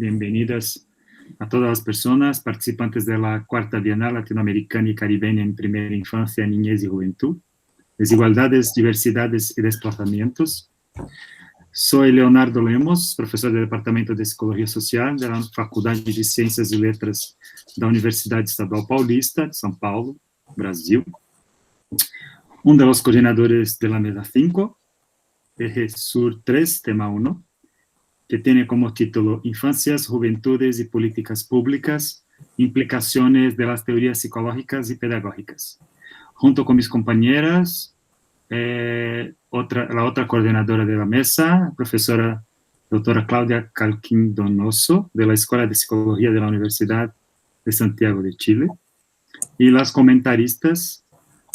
bienvenidas a todas las personas participantes de la Cuarta Bienal Latinoamericana y Caribeña en Primera Infancia, Niñez y Juventud, Desigualdades, Diversidades y Desplazamientos. Soy Leonardo Lemos, profesor del Departamento de Psicología Social de la Faculdade de Ciências e Letras da Universidade Estadual Paulista de São Paulo, Brasil. Uno de los coordinadores de la Mesa 5, Eje Sur 3, Tema 1, que tiene como título Infancias, Juventudes y Políticas Públicas, Implicaciones de las Teorías Psicológicas y Pedagógicas. Junto con mis compañeras, la otra coordinadora de la mesa, profesora doctora Claudia Calquín Donoso, de la Escuela de Psicología de la Universidad de Santiago de Chile, y las comentaristas,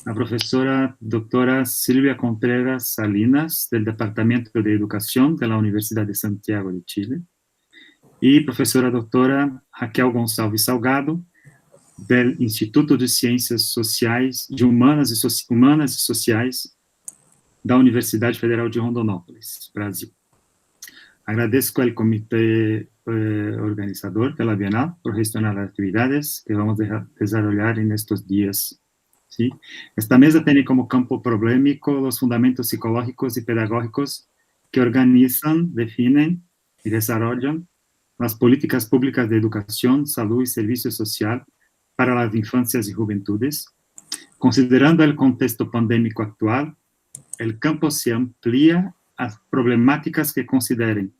la profesora doctora Silvia Contreras Salinas, del Departamento de Educación de la Universidad de Santiago de Chile, y profesora doctora Raquel Gonçalves Salgado, del Instituto de Ciências Sociais, de Humanas e Sociais, da Universidade Federal de Rondonópolis, Brasil. Agradezco al comité organizador de la Bienal por gestionar las actividades que vamos a desarrollar en estos días. ¿Sí? Esta mesa tiene como campo problemático los fundamentos psicológicos y pedagógicos que organizan, definen y desarrollan las políticas públicas de educación, salud y servicio social para las infancias y juventudes. Considerando el contexto pandémico actual, el campo se amplía a problemáticas que consideren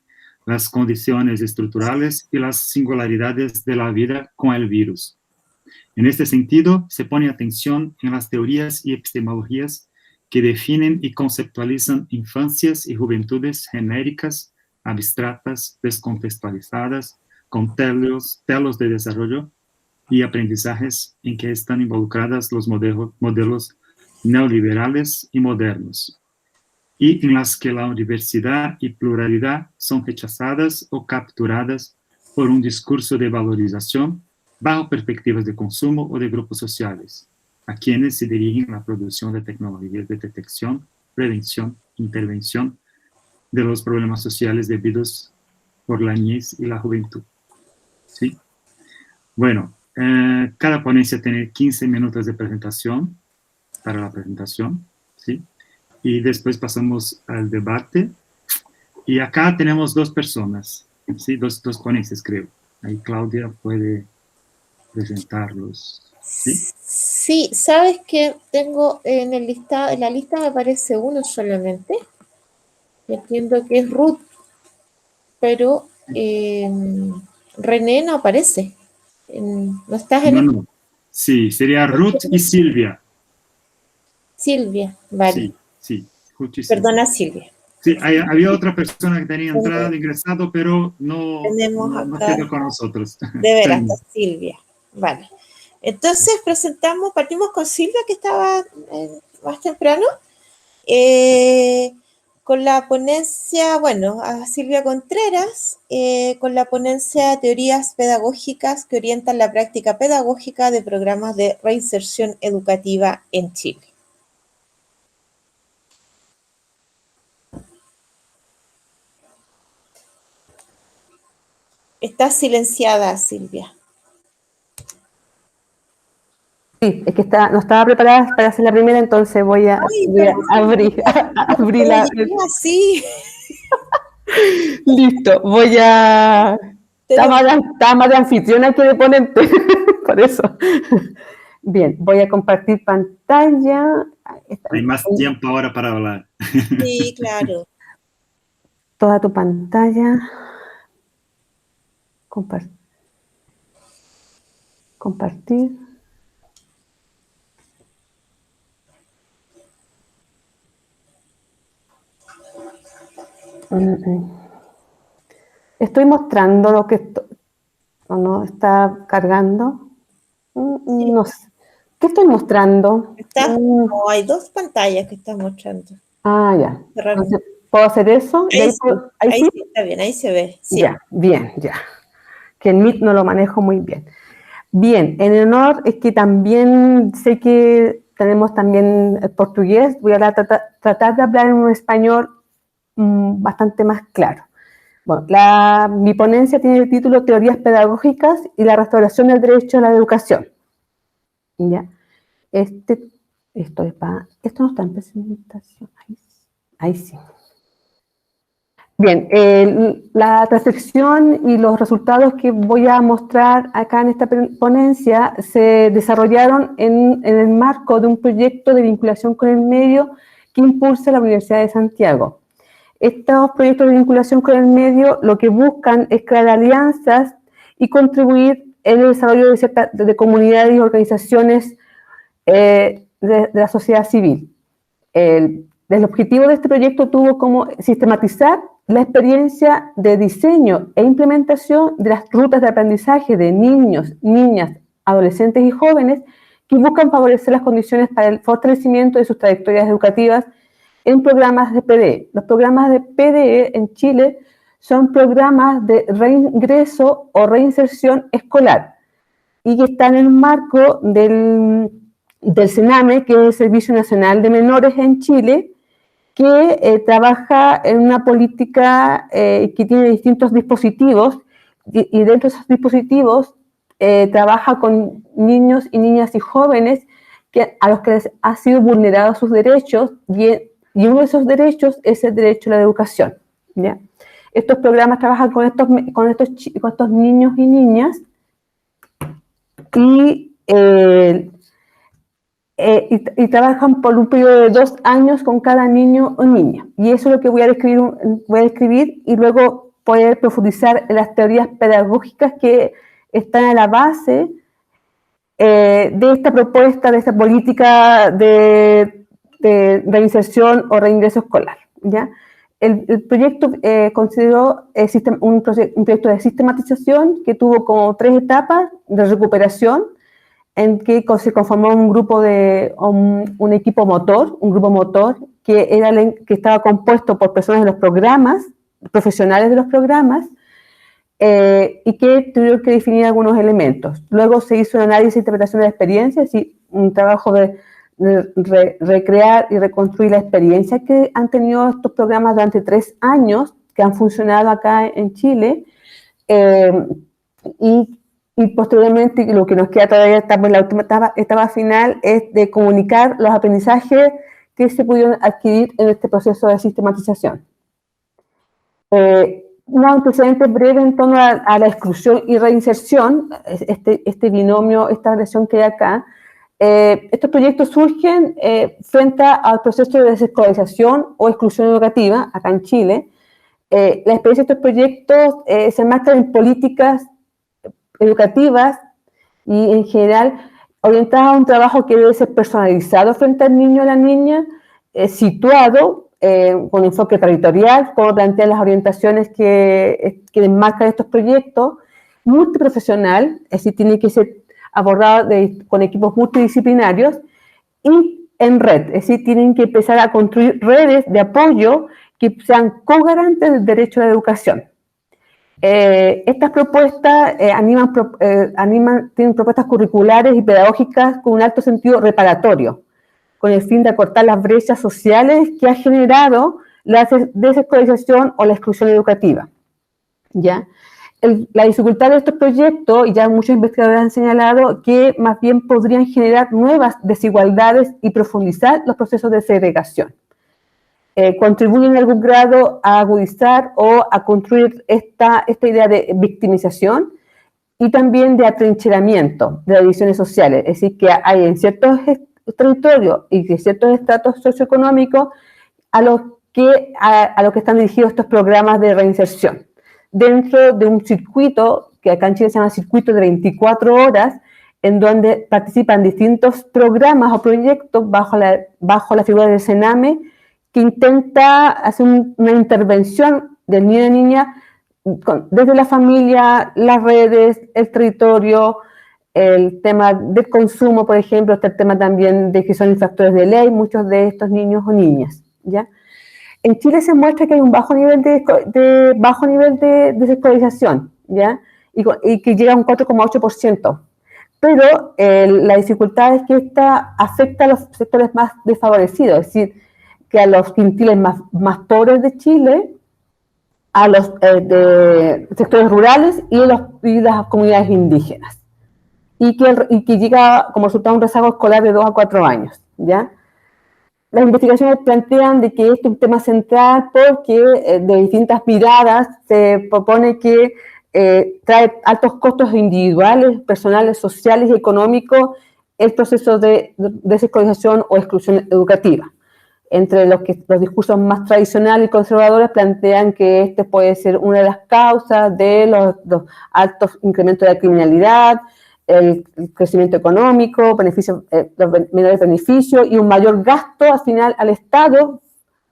las condiciones estructurales y las singularidades de la vida con el virus. En este sentido, se pone atención en las teorías y epistemologías que definen y conceptualizan infancias y juventudes genéricas, abstractas, descontextualizadas, con telos de desarrollo y aprendizajes en que están involucradas los modelos neoliberales y modernos, y en las que la diversidad y pluralidad son rechazadas o capturadas por un discurso de valorización bajo perspectivas de consumo o de grupos sociales, a quienes se dirigen la producción de tecnologías de detección, prevención, intervención de los problemas sociales debidos por la niñez y la juventud. ¿Sí? Bueno, cada ponencia tiene 15 minutos de presentación, para la presentación, ¿sí? Y después pasamos al debate. Y acá tenemos dos personas, ¿sí? Dos ponencias, creo. Ahí Claudia puede presentarlos, ¿sí? Sí, sabes que tengo en la lista me aparece uno solamente. Entiendo que es Ruth, pero René no aparece. ¿No estás en No. Sí, sería Ruth y Silvia. Silvia, vale. Sí. Perdona, Silvia. Sí, había otra persona que tenía ingresado, pero no quedó con nosotros. De veras, Silvia. Vale. Entonces partimos con Silvia, que estaba más temprano, con la ponencia, a Silvia Contreras, con la ponencia Teorías Pedagógicas que orientan la práctica pedagógica de programas de reinserción educativa en Chile. Está silenciada, Silvia. Sí, es que no estaba preparada para hacer la primera, entonces voy a abrir la... Sí. Listo, Estaba más de anfitriona que de ponente, por eso. Bien, voy a compartir pantalla. Hay más tiempo ahora para hablar. Sí, claro. Toda tu pantalla. Compartir. Estoy mostrando lo que no está cargando. No sé. ¿Qué estoy mostrando? Hay dos pantallas que estás mostrando. Ya. Entonces, ¿puedo hacer eso? Ahí sí, está bien, ahí se ve. Sí. Ya, bien. Que el Meet no lo manejo muy bien. Bien, en honor es que también sé que tenemos también el portugués. Voy a tratar de hablar en un español bastante más claro. Bueno, mi ponencia tiene el título Teorías pedagógicas y la restauración del derecho a la educación. ¿Ya? Esto no está en presentación. Ahí sí. Bien, la reflexión y los resultados que voy a mostrar acá en esta ponencia se desarrollaron en el marco de un proyecto de vinculación con el medio que impulsa la Universidad de Santiago. Estos proyectos de vinculación con el medio lo que buscan es crear alianzas y contribuir en el desarrollo de comunidades y organizaciones de la sociedad civil. El objetivo de este proyecto tuvo como sistematizar la experiencia de diseño e implementación de las rutas de aprendizaje de niños, niñas, adolescentes y jóvenes que buscan favorecer las condiciones para el fortalecimiento de sus trayectorias educativas en programas de PDE. Los programas de PDE en Chile son programas de reingreso o reinserción escolar y que están en el marco del CENAME, que es el Servicio Nacional de Menores en Chile, que trabaja en una política que tiene distintos dispositivos y dentro de esos dispositivos trabaja con niños y niñas y jóvenes a los que les ha sido vulnerados sus derechos y uno de esos derechos es el derecho a la educación, ¿ya? Estos programas trabajan con estos niños y niñas y trabajan por un periodo de 2 años con cada niño o niña. Y eso es lo que voy a describir y luego poder profundizar en las teorías pedagógicas que están a la base de esta propuesta, de esta política de reinserción o reingreso escolar, ¿ya? El proyecto consideró un proyecto de sistematización que tuvo como 3 etapas de recuperación, en que se conformó un grupo un equipo motor, un grupo motor que estaba compuesto por personas de los programas, profesionales de los programas, y que tuvieron que definir algunos elementos. Luego se hizo un análisis e interpretación de la experiencia, es decir, un trabajo de recrear y reconstruir la experiencia que han tenido estos programas durante 3 años que han funcionado acá en Chile, y posteriormente lo que nos queda todavía, estamos en la última etapa final, es de comunicar los aprendizajes que se pudieron adquirir en este proceso de sistematización. Un antecedente breve en torno a la exclusión y reinserción, este binomio, esta relación que hay acá. Estos proyectos surgen frente al proceso de desescolarización o exclusión educativa, acá en Chile. La experiencia de estos proyectos se enmarca en políticas educativas y en general orientadas a un trabajo que debe ser personalizado frente al niño o la niña, situado con enfoque territorial, como plantean las orientaciones que enmarcan estos proyectos, multiprofesional, es decir, tiene que ser abordado con equipos multidisciplinarios, y en red, es decir, tienen que empezar a construir redes de apoyo que sean co-garantes del derecho a la educación. Estas propuestas tienen propuestas curriculares y pedagógicas con un alto sentido reparatorio, con el fin de acortar las brechas sociales que ha generado la desescolarización o la exclusión educativa, ¿ya? La dificultad de estos proyectos, y ya muchos investigadores han señalado, que más bien podrían generar nuevas desigualdades y profundizar los procesos de segregación. Contribuyen en algún grado a agudizar o a construir esta idea de victimización y también de atrincheramiento de las divisiones sociales. Es decir, que hay en ciertos territorios y de ciertos estratos socioeconómicos a los que están dirigidos estos programas de reinserción, dentro de un circuito que acá en Chile se llama circuito de 24 horas, en donde participan distintos programas o proyectos bajo la figura del CENAME, que intenta hacer una intervención del niño y niña desde la familia, las redes, el territorio, el tema del consumo, por ejemplo, está el tema también de que son infractores de ley, muchos de estos niños o niñas, ¿ya? En Chile se muestra que hay un bajo nivel de desescolarización, ¿ya? Y que llega a un 4,8%. Pero la dificultad es que esta afecta a los sectores más desfavorecidos, es decir, que a los quintiles más pobres de Chile, a los de sectores rurales y las comunidades indígenas, y que llega como resultado un rezago escolar de 2 a 4 años, ¿ya? Las investigaciones plantean de que este es un tema central porque de distintas miradas se propone que trae altos costos individuales, personales, sociales y económicos el proceso de desescolarización o exclusión educativa. Entre los discursos más tradicionales y conservadores plantean que este puede ser una de las causas de los altos incrementos de la criminalidad, el crecimiento económico, los menores beneficios y un mayor gasto al final al Estado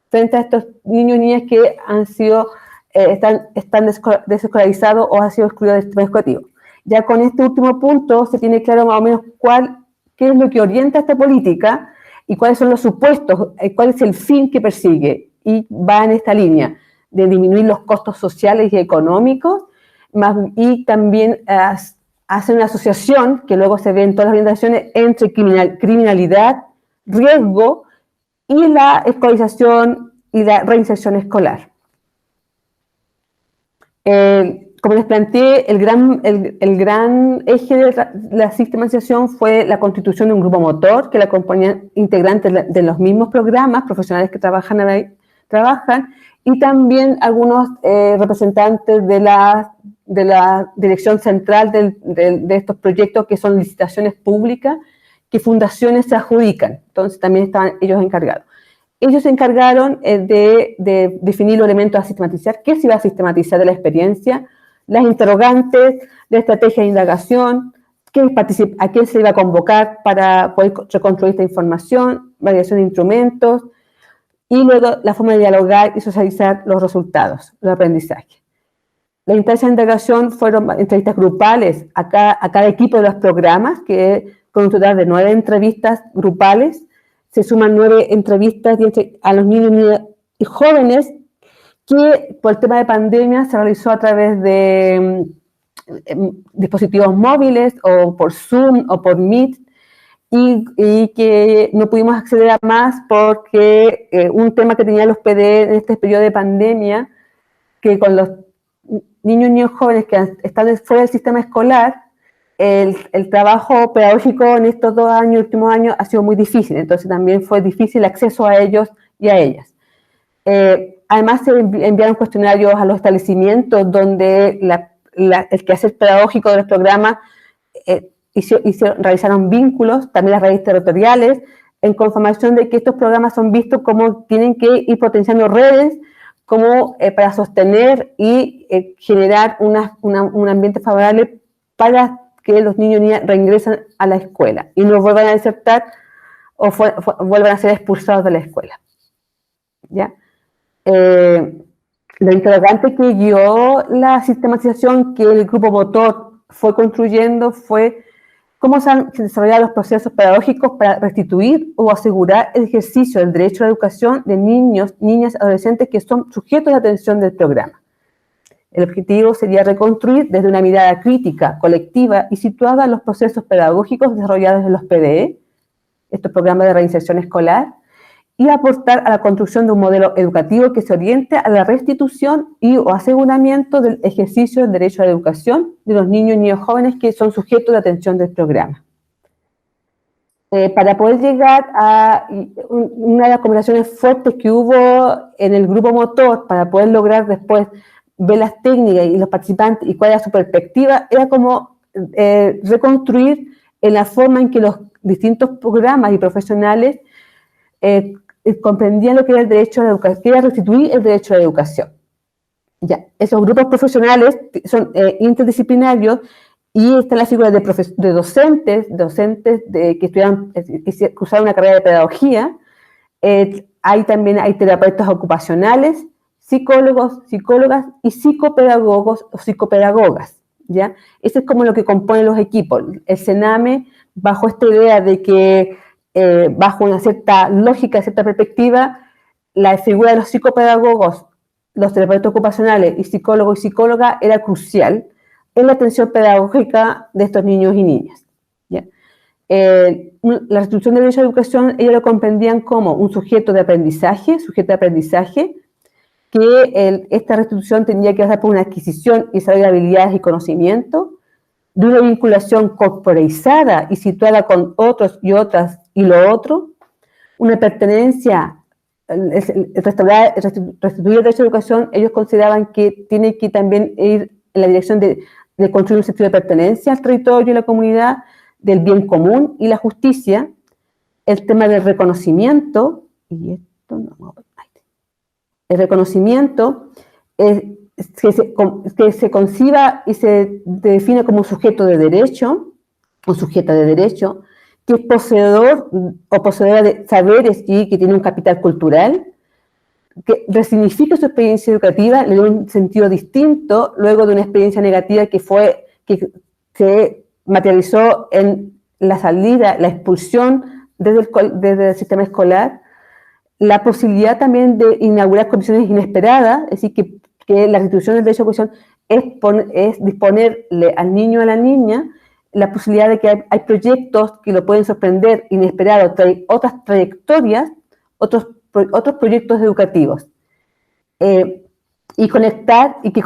frente a estos niños y niñas que han sido, están desescolarizados o han sido excluidos del sistema educativo. Ya con este último punto se tiene claro más o menos qué es lo que orienta esta política y cuáles son los supuestos, cuál es el fin que persigue, y va en esta línea de disminuir los costos sociales y económicos, y también hace una asociación, que luego se ve en todas las orientaciones, entre criminalidad, riesgo y la escolarización y la reinserción escolar. Como les planteé, el gran eje de la sistematización fue la constitución de un grupo motor que la componían integrantes de los mismos programas, profesionales que trabajan, y también algunos representantes de la dirección central de estos proyectos, que son licitaciones públicas que fundaciones se adjudican. Entonces también estaban ellos encargados. Ellos se encargaron de definir los elementos a sistematizar, qué se iba a sistematizar de la experiencia, las interrogantes, la estrategia de indagación, a quién se iba a convocar para poder reconstruir esta información, variación de instrumentos, y luego la forma de dialogar y socializar los resultados, los aprendizajes. Las instancias de integración fueron entrevistas grupales a cada equipo de los programas, que con un total de 9 entrevistas grupales, se suman 9 entrevistas a los niños y jóvenes, que por el tema de pandemia se realizó a través de dispositivos móviles, o por Zoom, o por Meet, y que no pudimos acceder a más porque un tema que tenían los PD en este periodo de pandemia, que con los niños y niñas jóvenes que están fuera del sistema escolar, el trabajo pedagógico en estos 2 años, últimos años, ha sido muy difícil. Entonces también fue difícil el acceso a ellos y a ellas. Además se enviaron cuestionarios a los establecimientos donde el quehacer pedagógico de los programas realizaron vínculos, también las redes territoriales, en conformación de que estos programas son vistos como tienen que ir potenciando redes como para sostener y generar un ambiente favorable para que los niños y niñas reingresen a la escuela y no vuelvan a desertar o vuelvan a ser expulsados de la escuela. ¿Ya? Lo interrogante que guió la sistematización que el grupo motor fue construyendo fue cómo se han desarrollado los procesos pedagógicos para restituir o asegurar el ejercicio del derecho a la educación de niños, niñas y adolescentes que son sujetos de atención del programa. El objetivo sería reconstruir desde una mirada crítica, colectiva y situada en los procesos pedagógicos desarrollados en los PDE, estos programas de reinserción escolar, y aportar a la construcción de un modelo educativo que se oriente a la restitución o aseguramiento del ejercicio del derecho a la educación de los niños y niñas jóvenes que son sujetos de atención del programa. Para poder llegar a una de las conversaciones fuertes que hubo en el grupo motor, para poder lograr después ver las técnicas y los participantes y cuál era su perspectiva, era como reconstruir en la forma en que los distintos programas y profesionales comprendían lo que era el derecho a la educación, que era restituir el derecho a la educación. Ya, esos grupos profesionales son interdisciplinarios, y está la figura de docentes que estudiaron, que cursaron una carrera de pedagogía. También hay terapeutas ocupacionales, psicólogos, psicólogas y psicopedagogos o psicopedagogas, ¿ya? Eso es como lo que compone los equipos. El CENAME, bajo esta idea de que, bajo una cierta lógica, cierta perspectiva, la figura de los psicopedagogos, los terapeutas ocupacionales y psicólogos y psicólogas era crucial en la atención pedagógica de estos niños y niñas, ¿ya? La restitución del derecho a la educación, ellos lo comprendían como un sujeto de aprendizaje, que esta restitución tendría que pasar por una adquisición y desarrollo de habilidades y conocimientos, de una vinculación corporeizada y situada con otros y otras y lo otro, una pertenencia, restituir el derecho a educación, ellos consideraban que tiene que también ir en la dirección de construir un sentido de pertenencia al territorio y la comunidad, del bien común y la justicia, el tema del reconocimiento, y esto no, el reconocimiento es que se conciba y se define como un sujeto de derecho, o sujeta de derecho, que es poseedor o poseedora de saberes y que tiene un capital cultural, que resignifica su experiencia educativa, le da un sentido distinto luego de una experiencia negativa que se materializó en la salida, la expulsión desde el sistema escolar, la posibilidad también de inaugurar condiciones inesperadas, es decir, que la restitución del derecho a educación es disponerle al niño o a la niña la posibilidad de que hay proyectos que lo pueden sorprender inesperados, otras trayectorias, otros proyectos educativos. Y conectar, y que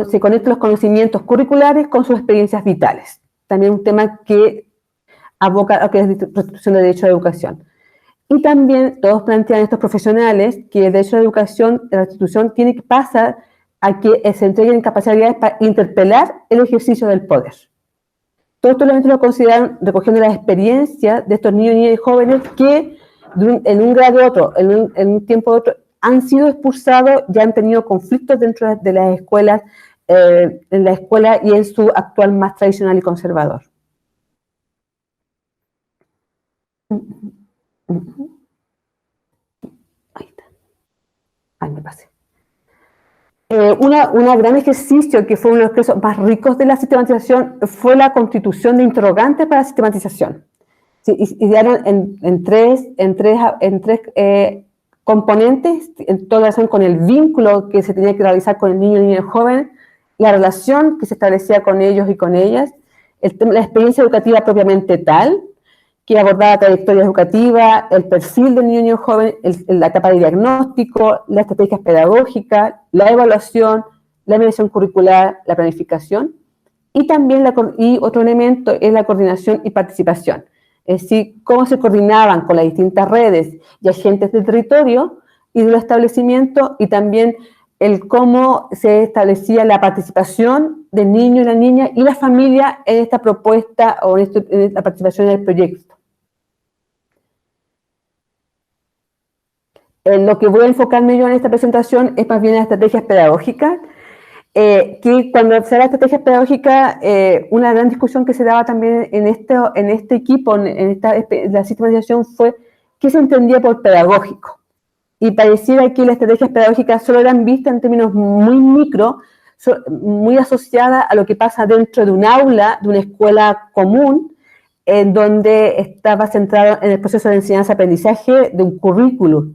se conecten los conocimientos curriculares con sus experiencias vitales. También un tema que aboca a lo que es la restitución del derecho a la educación. Y también todos plantean estos profesionales que el derecho a la educación, la restitución, tiene que pasar a que se entreguen capacidades para interpelar el ejercicio del poder. Todos estos elementos lo consideran recogiendo las experiencias de estos niños, niñas y jóvenes que en un grado u otro, en un tiempo u otro, han sido expulsados y han tenido conflictos dentro de las escuelas, en la escuela y en su actual más tradicional y conservador. Ahí está. Ahí me pasé. Un gran ejercicio que fue uno de los procesos más ricos de la sistematización fue la constitución de interrogantes para la sistematización. Se idearon en tres componentes, en toda relación con el vínculo que se tenía que realizar con el niño y el joven, la relación que se establecía con ellos y con ellas, la experiencia educativa propiamente tal, que abordaba la trayectoria educativa, el perfil del niño y joven, la etapa de diagnóstico, las estrategias pedagógicas, la evaluación, la mediación curricular, la planificación, y también otro elemento es la coordinación y participación. Es decir, cómo se coordinaban con las distintas redes y agentes del territorio y del establecimiento, y también el cómo se establecía la participación del niño y la niña y la familia en esta propuesta o en la participación en el proyecto. Lo que voy a enfocarme yo en esta presentación es más bien las estrategias pedagógicas, que cuando se habla de estrategias pedagógicas, una gran discusión que se daba también en este equipo, en la sistematización, fue qué se entendía por pedagógico. Y pareciera que las estrategias pedagógicas solo eran vistas en términos muy micro, muy asociadas a lo que pasa dentro de un aula, de una escuela común, en donde estaba centrado en el proceso de enseñanza-aprendizaje de un currículum.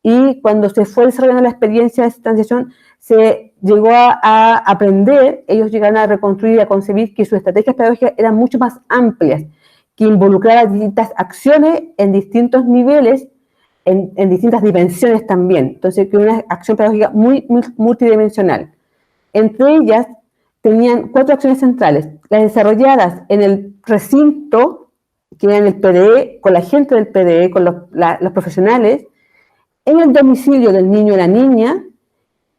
Y cuando se fue desarrollando la experiencia de sistematización, se llegó a aprender, ellos llegaron a reconstruir y a concebir que sus estrategias pedagógicas eran mucho más amplias, que involucraban distintas acciones en distintos niveles, en distintas dimensiones también. Entonces, que una acción pedagógica muy multidimensional. Entre ellas, tenían 4 acciones centrales, las desarrolladas en el recinto, que era en el PDE, con la gente del PDE, con los profesionales, en el domicilio del niño y la niña,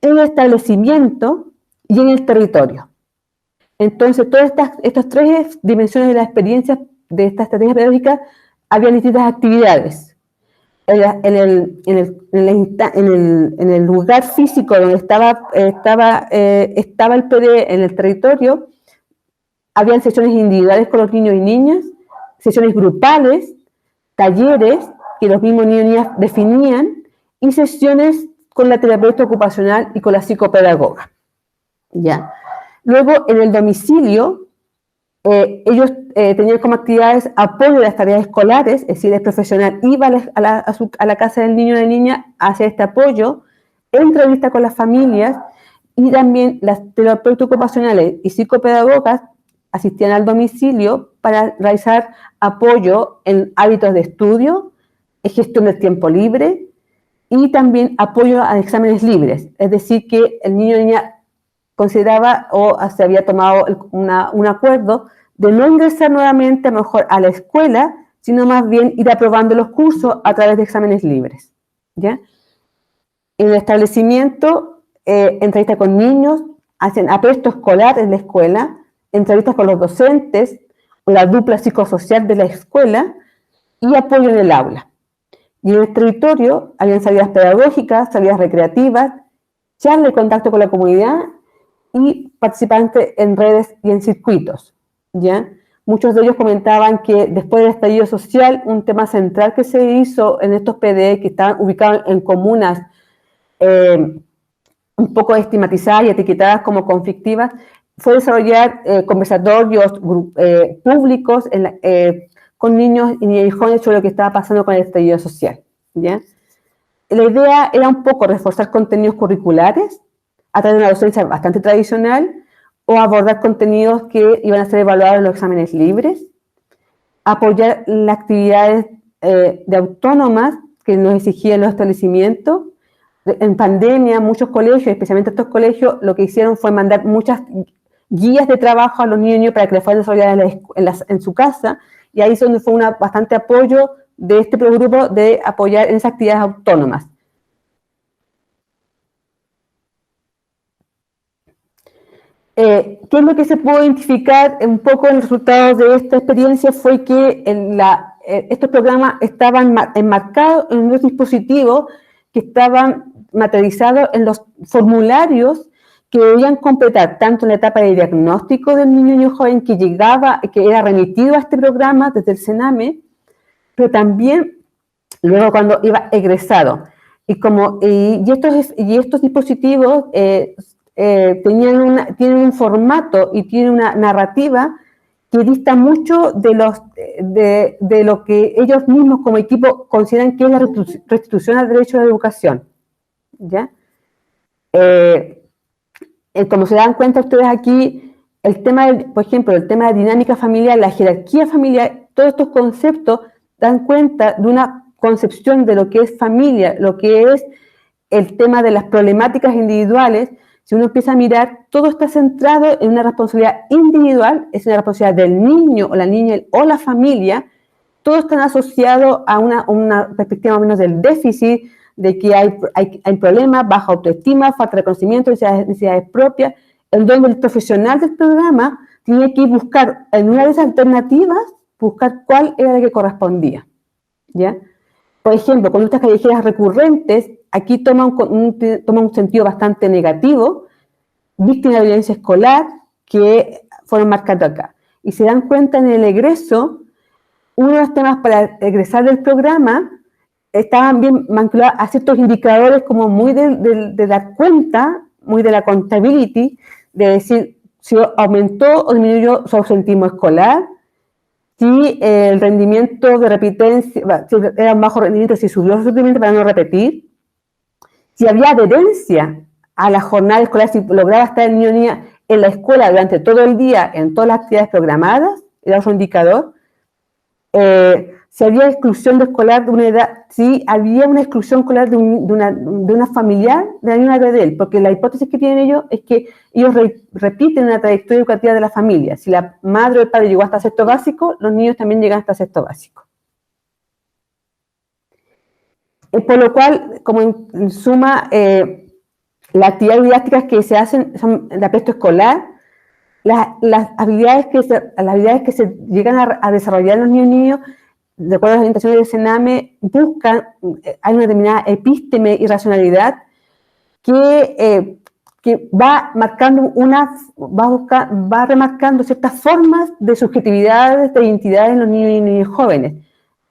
en el establecimiento y en el territorio. Entonces, todas estas 3 dimensiones de la experiencia de esta estrategia pedagógica, había distintas actividades. En el lugar físico donde estaba el PDE, en el territorio, habían sesiones individuales con los niños y niñas, sesiones grupales, talleres que los mismos niños y niñas definían, y sesiones con la terapeuta ocupacional y con la psicopedagoga. ¿Ya? Luego, en el domicilio, ellos tenían como actividades apoyo de las tareas escolares, es decir, el profesional iba a la casa del niño o de la niña a hacer este apoyo, entrevista con las familias, y también las terapeutas ocupacionales y psicopedagogas asistían al domicilio para realizar apoyo en hábitos de estudio, gestión del tiempo libre, y también apoyo a exámenes libres, es decir, que el niño o niña consideraba o se había tomado un acuerdo de no ingresar nuevamente a lo mejor a la escuela, sino más bien ir aprobando los cursos a través de exámenes libres, ¿ya? En el establecimiento, entrevistas con niños, hacen apresto escolar en la escuela, entrevistas con los docentes, la dupla psicosocial de la escuela y apoyo en el aula. Y en el territorio habían salidas pedagógicas, salidas recreativas, charla y contacto con la comunidad y participantes en redes y en circuitos, ¿ya? Muchos de ellos comentaban que después del estallido social, un tema central que se hizo en estos PDE que estaban ubicados en comunas un poco estigmatizadas y etiquetadas como conflictivas, fue desarrollar conversatorios públicos con niños y jóvenes sobre lo que estaba pasando con el estallido social, ¿ya? La idea era un poco reforzar contenidos curriculares a través de una docencia bastante tradicional o abordar contenidos que iban a ser evaluados en los exámenes libres, apoyar las actividades de autónomas que nos exigían los establecimientos. En pandemia, muchos colegios, especialmente estos colegios, lo que hicieron fue mandar muchas guías de trabajo a los niños para que les fueran desarrolladas en su casa, y ahí es donde fue bastante apoyo de este progrupo de apoyar en esas actividades autónomas. ¿Qué es lo que se pudo identificar un poco en los resultados de esta experiencia? Fue que estos programas estaban enmarcados en unos dispositivos que estaban materializados en los formularios que debían completar tanto en la etapa de diagnóstico del niño o joven que llegaba, que era remitido a este programa desde el CENAME, pero también luego cuando iba egresado. Y estos dispositivos tienen un formato y tienen una narrativa que dista mucho de lo que ellos mismos como equipo consideran que es la restitución al derecho a la educación, ¿ya? Como se dan cuenta ustedes aquí, el tema, por ejemplo, el tema de dinámica familiar, la jerarquía familiar, todos estos conceptos dan cuenta de una concepción de lo que es familia, lo que es el tema de las problemáticas individuales. Si uno empieza a mirar, todo está centrado en una responsabilidad individual, es una responsabilidad del niño o la niña o la familia, todo está asociado a una perspectiva más o menos del déficit, de que hay problemas, baja autoestima, falta de conocimiento, necesidades propias, en donde el profesional del programa tiene que buscar en una de esas alternativas, buscar cuál era la que correspondía, ¿ya? Por ejemplo, conductas callejeras recurrentes, aquí toma un sentido bastante negativo, víctimas de violencia escolar, que fueron marcados acá. Y se dan cuenta en el egreso, uno de los temas para egresar del programa estaban bien vinculados a ciertos indicadores como muy de dar cuenta, muy de la accountability, de decir si aumentó o disminuyó su ausentismo escolar, si el rendimiento de repitencia, si era un bajo rendimiento, si subió su rendimiento para no repetir, si había adherencia a la jornada escolar, si lograba estar el niño o niña en la escuela durante todo el día, en todas las actividades programadas, era otro indicador. Si había exclusión escolar de una edad, si había una exclusión escolar de una familiar de la misma edad de él, porque la hipótesis que tienen ellos es que ellos repiten una trayectoria educativa de la familia. Si la madre o el padre llegó hasta sexto básico, los niños también llegan hasta sexto básico. Por lo cual, como en suma, las actividades didácticas que se hacen son de aspecto escolar, las habilidades que se llegan a desarrollar en los niños, de acuerdo a las orientaciones del CENAME, hay una determinada epísteme y racionalidad que va remarcando ciertas formas de subjetividades, de identidades en los niños y niñas jóvenes,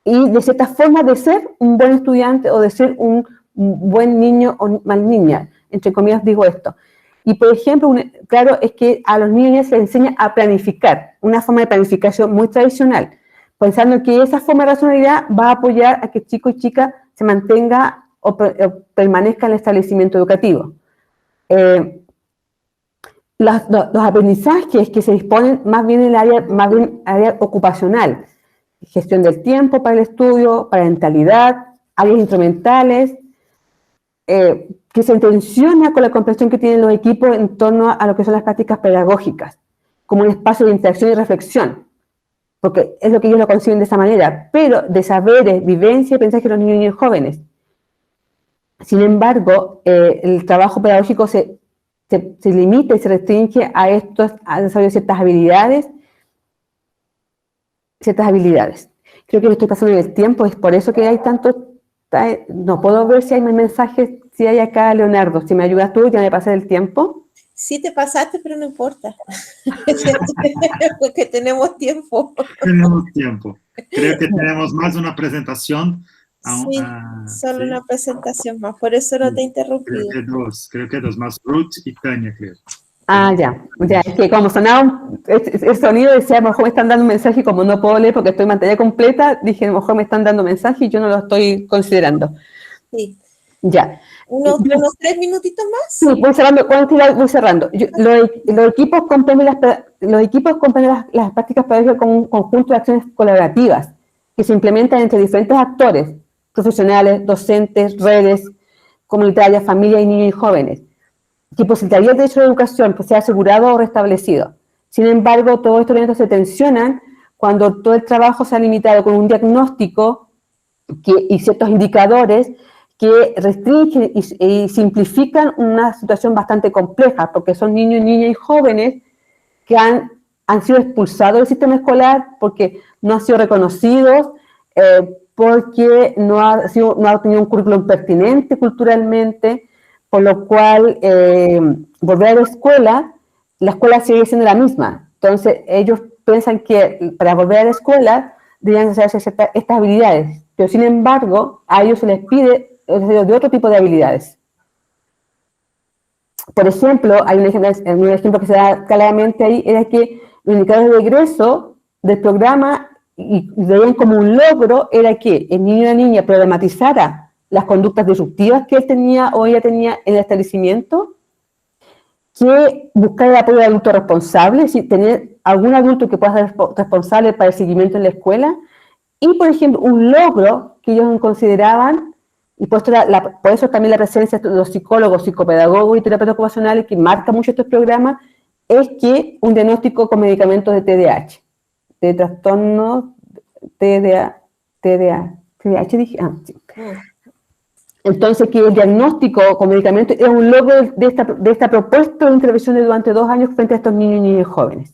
y de ciertas formas de ser un buen estudiante o de ser un buen niño o mal niña, entre comillas digo esto. Y por ejemplo, claro, es que a los niños se les enseña a planificar, una forma de planificación muy tradicional, pensando que esa forma de racionalidad va a apoyar a que chico y chica se mantenga o permanezca en el establecimiento educativo. Los aprendizajes que se disponen más bien en el área ocupacional, gestión del tiempo para el estudio, parentalidad, áreas instrumentales, que se tensiona con la comprensión que tienen los equipos en torno a lo que son las prácticas pedagógicas, como un espacio de interacción y reflexión, porque es lo que ellos lo conciben de esa manera, pero de saberes, vivencia y aprendizaje de los niños y jóvenes. Sin embargo, el trabajo pedagógico se limita y se restringe a desarrollo de ciertas habilidades. Creo que me estoy pasando el tiempo, es por eso que hay tantos. No puedo ver si hay más mensajes, si hay acá, Leonardo. Si me ayudas tú, ya me pasé el tiempo. Sí te pasaste, pero no importa. Porque tenemos tiempo. Tenemos tiempo. Creo que tenemos más una presentación. Sí, solo una presentación más, por eso no te he interrumpido. Creo que dos más, Ruth y Tania, creo. Ya, es que como sonaba el sonido, decía, a lo mejor me están dando un mensaje y como no puedo leer porque estoy en pantalla completa, dije, a lo mejor me están dando mensaje y yo no lo estoy considerando. Sí. Ya. ¿Unos 3 minutitos más? Sí, voy cerrando. Los equipos comprenden las prácticas pedagógicas como un conjunto de acciones colaborativas que se implementan entre diferentes actores, profesionales, docentes, redes, comunitarias, familias y niños y jóvenes, que posibilitaría el derecho a la educación que sea asegurado o restablecido. Sin embargo, todos estos elementos se tensionan cuando todo el trabajo se ha limitado con un diagnóstico y ciertos indicadores que restringen y simplifican una situación bastante compleja, porque son niños, niñas y jóvenes que han sido expulsados del sistema escolar porque no han sido reconocidos, porque no ha tenido un currículum pertinente culturalmente, por lo cual volver a la escuela sigue siendo la misma. Entonces, ellos piensan que para volver a la escuela deberían hacerse estas habilidades, pero sin embargo, a ellos se les pide de otro tipo de habilidades. Por ejemplo, hay un ejemplo que se da claramente ahí, era que los indicadores de egreso del programa, y veían como un logro, era que el niño y la niña problematizara las conductas disruptivas que él tenía o ella tenía en el establecimiento, que buscar el apoyo de adultos responsables, es decir, tener algún adulto que pueda ser responsable para el seguimiento en la escuela, y, por ejemplo, un logro que ellos consideraban, y por eso también la presencia de los psicólogos, psicopedagogos y terapeutas ocupacionales, que marca mucho estos programas, es que un diagnóstico con medicamentos de TDAH, de trastorno TDAH dije, sí. Entonces, que el diagnóstico con medicamentos es un logro de esta propuesta de intervención durante 2 años frente a estos niños y niñas jóvenes.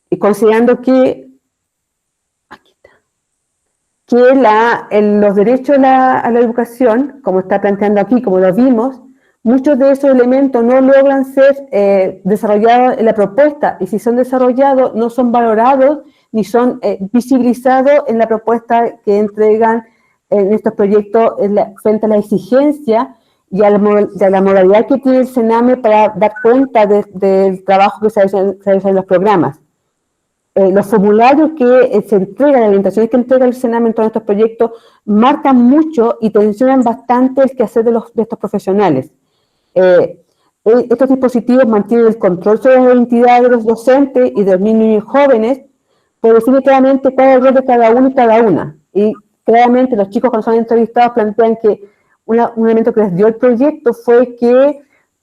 Y considerando que los derechos a la educación, como está planteando aquí, como lo vimos, muchos de esos elementos no logran ser desarrollados en la propuesta, y si son desarrollados, no son valorados ni son visibilizados en la propuesta que entregan en estos proyectos frente a la exigencia y a la modalidad que tiene el CENAME para dar cuenta del trabajo que se realiza en los programas. Los formularios que se entregan, las orientaciones que entrega el CENAME en todos estos proyectos, marcan mucho y tensionan bastante el quehacer de estos profesionales. Estos dispositivos mantienen el control sobre las identidades de los docentes y de los niños y jóvenes, por decir claramente cuál es el rol de cada uno y cada una. Y claramente los chicos cuando son entrevistados plantean que un elemento que les dio el proyecto fue que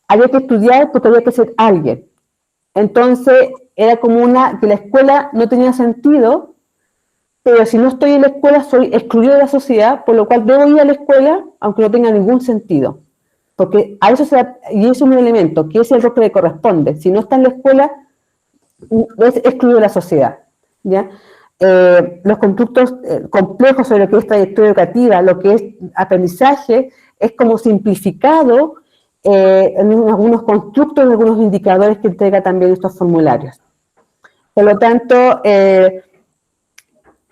había que estudiar porque había que ser alguien. Entonces, era como que la escuela no tenía sentido, pero si no estoy en la escuela soy excluido de la sociedad, por lo cual debo ir a la escuela aunque no tenga ningún sentido. Porque a eso y eso es un elemento, que es el rol que le corresponde. Si no está en la escuela, es excluido de la sociedad, ¿ya? Los constructos complejos sobre lo que es trayectoria educativa, lo que es aprendizaje, es como simplificado en algunos constructos, en algunos indicadores que entrega también estos formularios. Por lo tanto,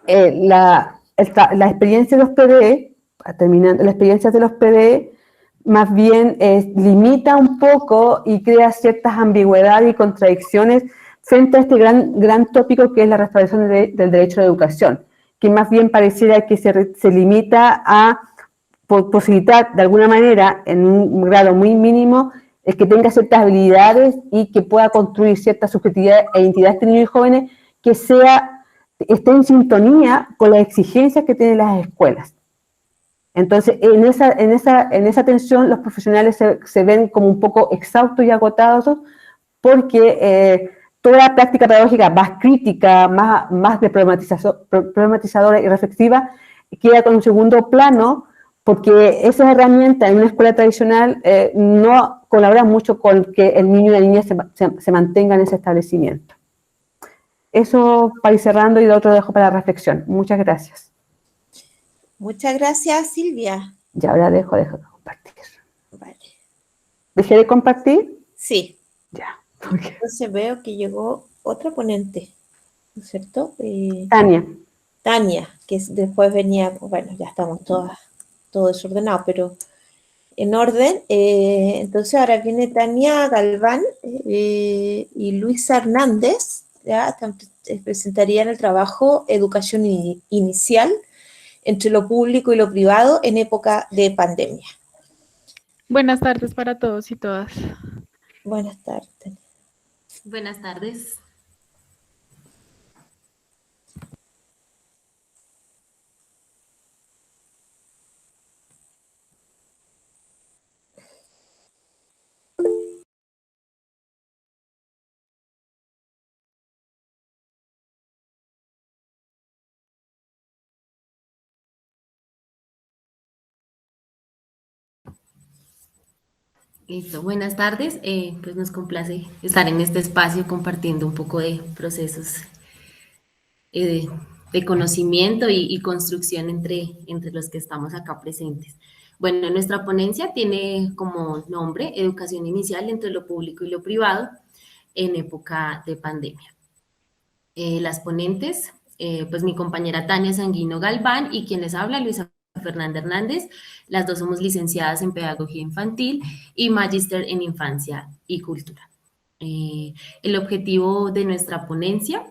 la experiencia de los PDE, terminando, la experiencia de los PDE, más bien limita un poco y crea ciertas ambigüedades y contradicciones frente a este gran tópico que es la restauración del derecho a la educación, que más bien pareciera que se limita a posibilitar de alguna manera, en un grado muy mínimo, el que tenga ciertas habilidades y que pueda construir cierta subjetividad e identidad de niños y jóvenes que esté en sintonía con las exigencias que tienen las escuelas. Entonces, en esa tensión, los profesionales se ven como un poco exhaustos y agotados porque toda la práctica pedagógica más crítica, más de problematizadora y reflexiva, queda con un segundo plano porque esas herramientas en una escuela tradicional no colaboran mucho con que el niño y la niña se mantengan en ese establecimiento. Eso para ir cerrando y lo otro dejo para la reflexión. Muchas gracias. Muchas gracias, Silvia. Y ahora dejo de compartir. Vale. ¿Dejé de compartir? Sí. Ya. Okay. Entonces veo que llegó otra ponente, ¿no es cierto? Tania, que después venía, bueno, ya estamos todo desordenado, pero en orden. Entonces ahora viene Tania Galván y Luisa Hernández, ya presentarían el trabajo Educación Inicial entre lo público y lo privado en época de pandemia. Buenas tardes para todos y todas. Buenas tardes. Buenas tardes. Listo, buenas tardes. Pues nos complace estar en este espacio compartiendo un poco de procesos de conocimiento y construcción entre los que estamos acá presentes. Bueno, nuestra ponencia tiene como nombre Educación Inicial entre lo público y lo privado en época de pandemia. Las ponentes, pues mi compañera Tania Sanguino Galván y quien les habla, Luisa Fernanda Hernández. Las dos somos licenciadas en Pedagogía Infantil y Magíster en Infancia y Cultura. El objetivo de nuestra ponencia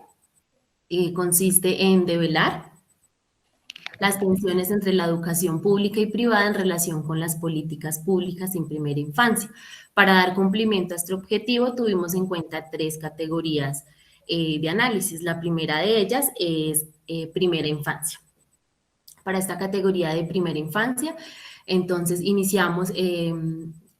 consiste en develar las tensiones entre la educación pública y privada en relación con las políticas públicas en primera infancia. Para dar cumplimiento a este objetivo tuvimos en cuenta 3 categorías de análisis. La primera de ellas es primera infancia. Para esta categoría de primera infancia, entonces iniciamos,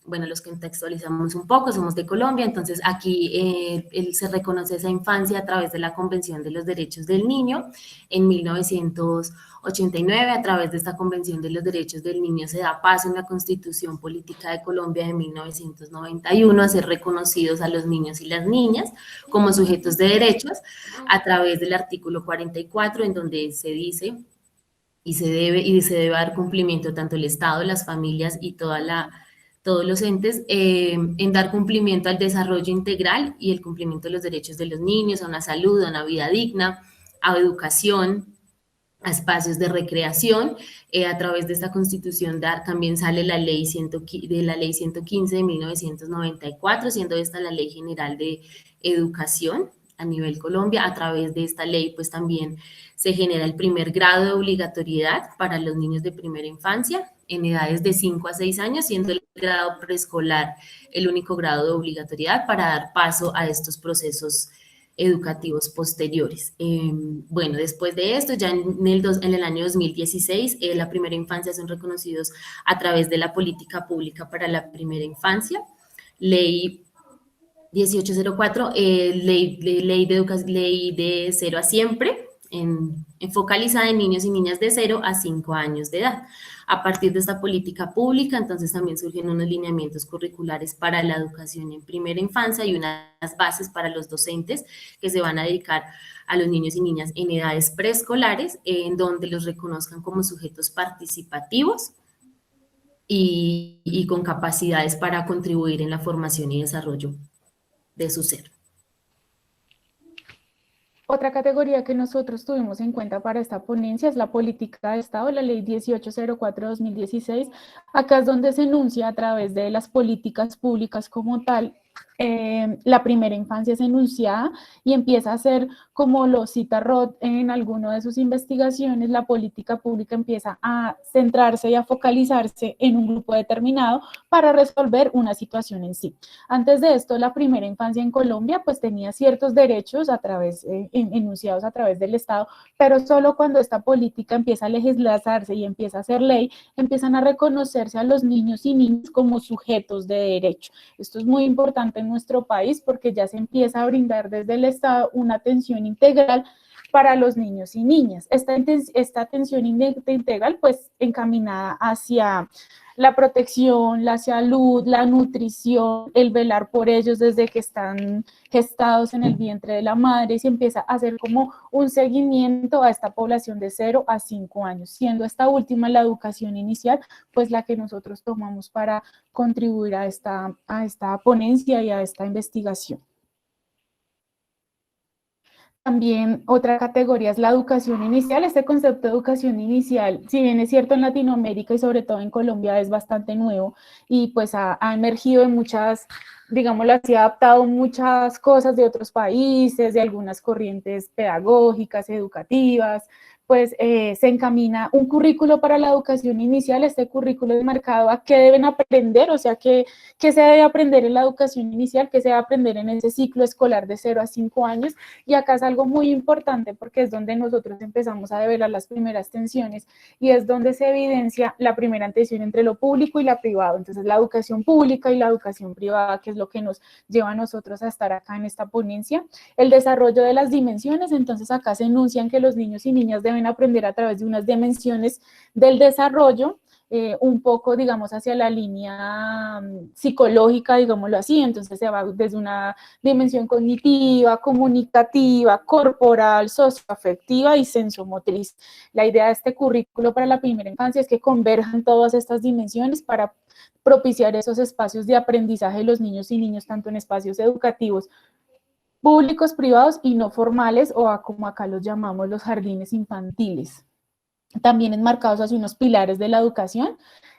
bueno, los contextualizamos un poco, somos de Colombia, entonces aquí se reconoce esa infancia a través de la Convención de los Derechos del Niño en 1989. A través de esta Convención de los Derechos del Niño se da paso en la Constitución Política de Colombia de 1991 a ser reconocidos a los niños y las niñas como sujetos de derechos a través del artículo 44, en donde se dice y se debe dar cumplimiento tanto el Estado, las familias y todos los entes en dar cumplimiento al desarrollo integral y el cumplimiento de los derechos de los niños, a una salud, a una vida digna, a educación, a espacios de recreación. A través de esta Constitución también sale la ley 115 de 1994, siendo esta la Ley General de Educación a nivel Colombia. A través de esta ley, pues también se genera el primer grado de obligatoriedad para los niños de primera infancia en edades de 5 a 6 años, siendo el grado preescolar el único grado de obligatoriedad para dar paso a estos procesos educativos posteriores. Bueno, después de esto, ya en el año 2016, la primera infancia son reconocidos a través de la política pública para la primera infancia, ley 1804, ley de 0 a siempre, focalizada en niños y niñas de 0 a 5 años de edad. A partir de esta política pública, entonces también surgen unos lineamientos curriculares para la educación en primera infancia y unas bases para los docentes que se van a dedicar a los niños y niñas en edades preescolares, en donde los reconozcan como sujetos participativos y con capacidades para contribuir en la formación y desarrollo de su ser. Otra categoría que nosotros tuvimos en cuenta para esta ponencia es la política de Estado, la ley 1804-2016. Acá es donde se enuncia a través de las políticas públicas como tal la primera infancia es enunciada y empieza a ser, como lo cita Roth en alguna de sus investigaciones, la política pública empieza a centrarse y a focalizarse en un grupo determinado para resolver una situación en sí. Antes de esto, la primera infancia en Colombia pues tenía ciertos derechos a través, enunciados a través del Estado, pero solo cuando esta política empieza a legislarse y empieza a ser ley, empiezan a reconocerse a los niños y niñas como sujetos de derecho. Esto es muy importante en nuestro país porque ya se empieza a brindar desde el Estado una atención integral para los niños y niñas. Esta atención integral pues encaminada hacia la protección, la salud, la nutrición, el velar por ellos desde que están gestados en el vientre de la madre, y se empieza a hacer como un seguimiento a esta población de 0 a 5 años, siendo esta última la educación inicial, pues la que nosotros tomamos para contribuir a esta ponencia y a esta investigación. También otra categoría es la educación inicial. Este concepto de educación inicial, si bien es cierto en Latinoamérica y sobre todo en Colombia, es bastante nuevo y pues ha emergido en muchas, digámoslo así, ha adaptado muchas cosas de otros países, de algunas corrientes pedagógicas, educativas, pues se encamina un currículo para la educación inicial. Este currículo es marcado a qué deben aprender, o sea, qué se debe aprender en la educación inicial, qué se debe aprender en ese ciclo escolar de 0 a 5 años, y acá es algo muy importante porque es donde nosotros empezamos a develar las primeras tensiones y es donde se evidencia la primera tensión entre lo público y lo privado. Entonces, la educación pública y la educación privada, que es lo que nos lleva a nosotros a estar acá en esta ponencia. El desarrollo de las dimensiones, entonces acá se enuncian que los niños y niñas deben aprender a través de unas dimensiones del desarrollo, un poco, digamos, hacia la línea psicológica, digámoslo así. Entonces se va desde una dimensión cognitiva, comunicativa, corporal, socioafectiva y sensomotriz. La idea de este currículo para la primera infancia es que converjan todas estas dimensiones para propiciar esos espacios de aprendizaje de los niños y niñas, tanto en espacios educativos públicos, privados y no formales, o como acá los llamamos los jardines infantiles. También enmarcados hacia unos pilares de la educación,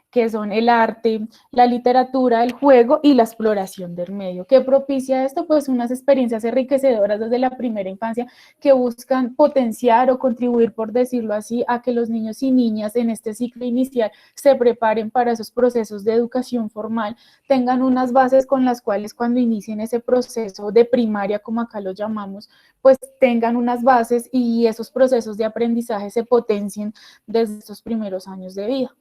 que son el arte, la literatura, el juego y la exploración del medio. ¿Qué propicia esto? Pues unas experiencias enriquecedoras desde la primera infancia que buscan potenciar o contribuir, por decirlo así, a que los niños y niñas en este ciclo inicial se preparen para esos procesos de educación formal, tengan unas bases con las cuales cuando inicien ese proceso de primaria, como acá lo llamamos, pues tengan unas bases y esos procesos de aprendizaje se potencien desde estos primeros años de vida.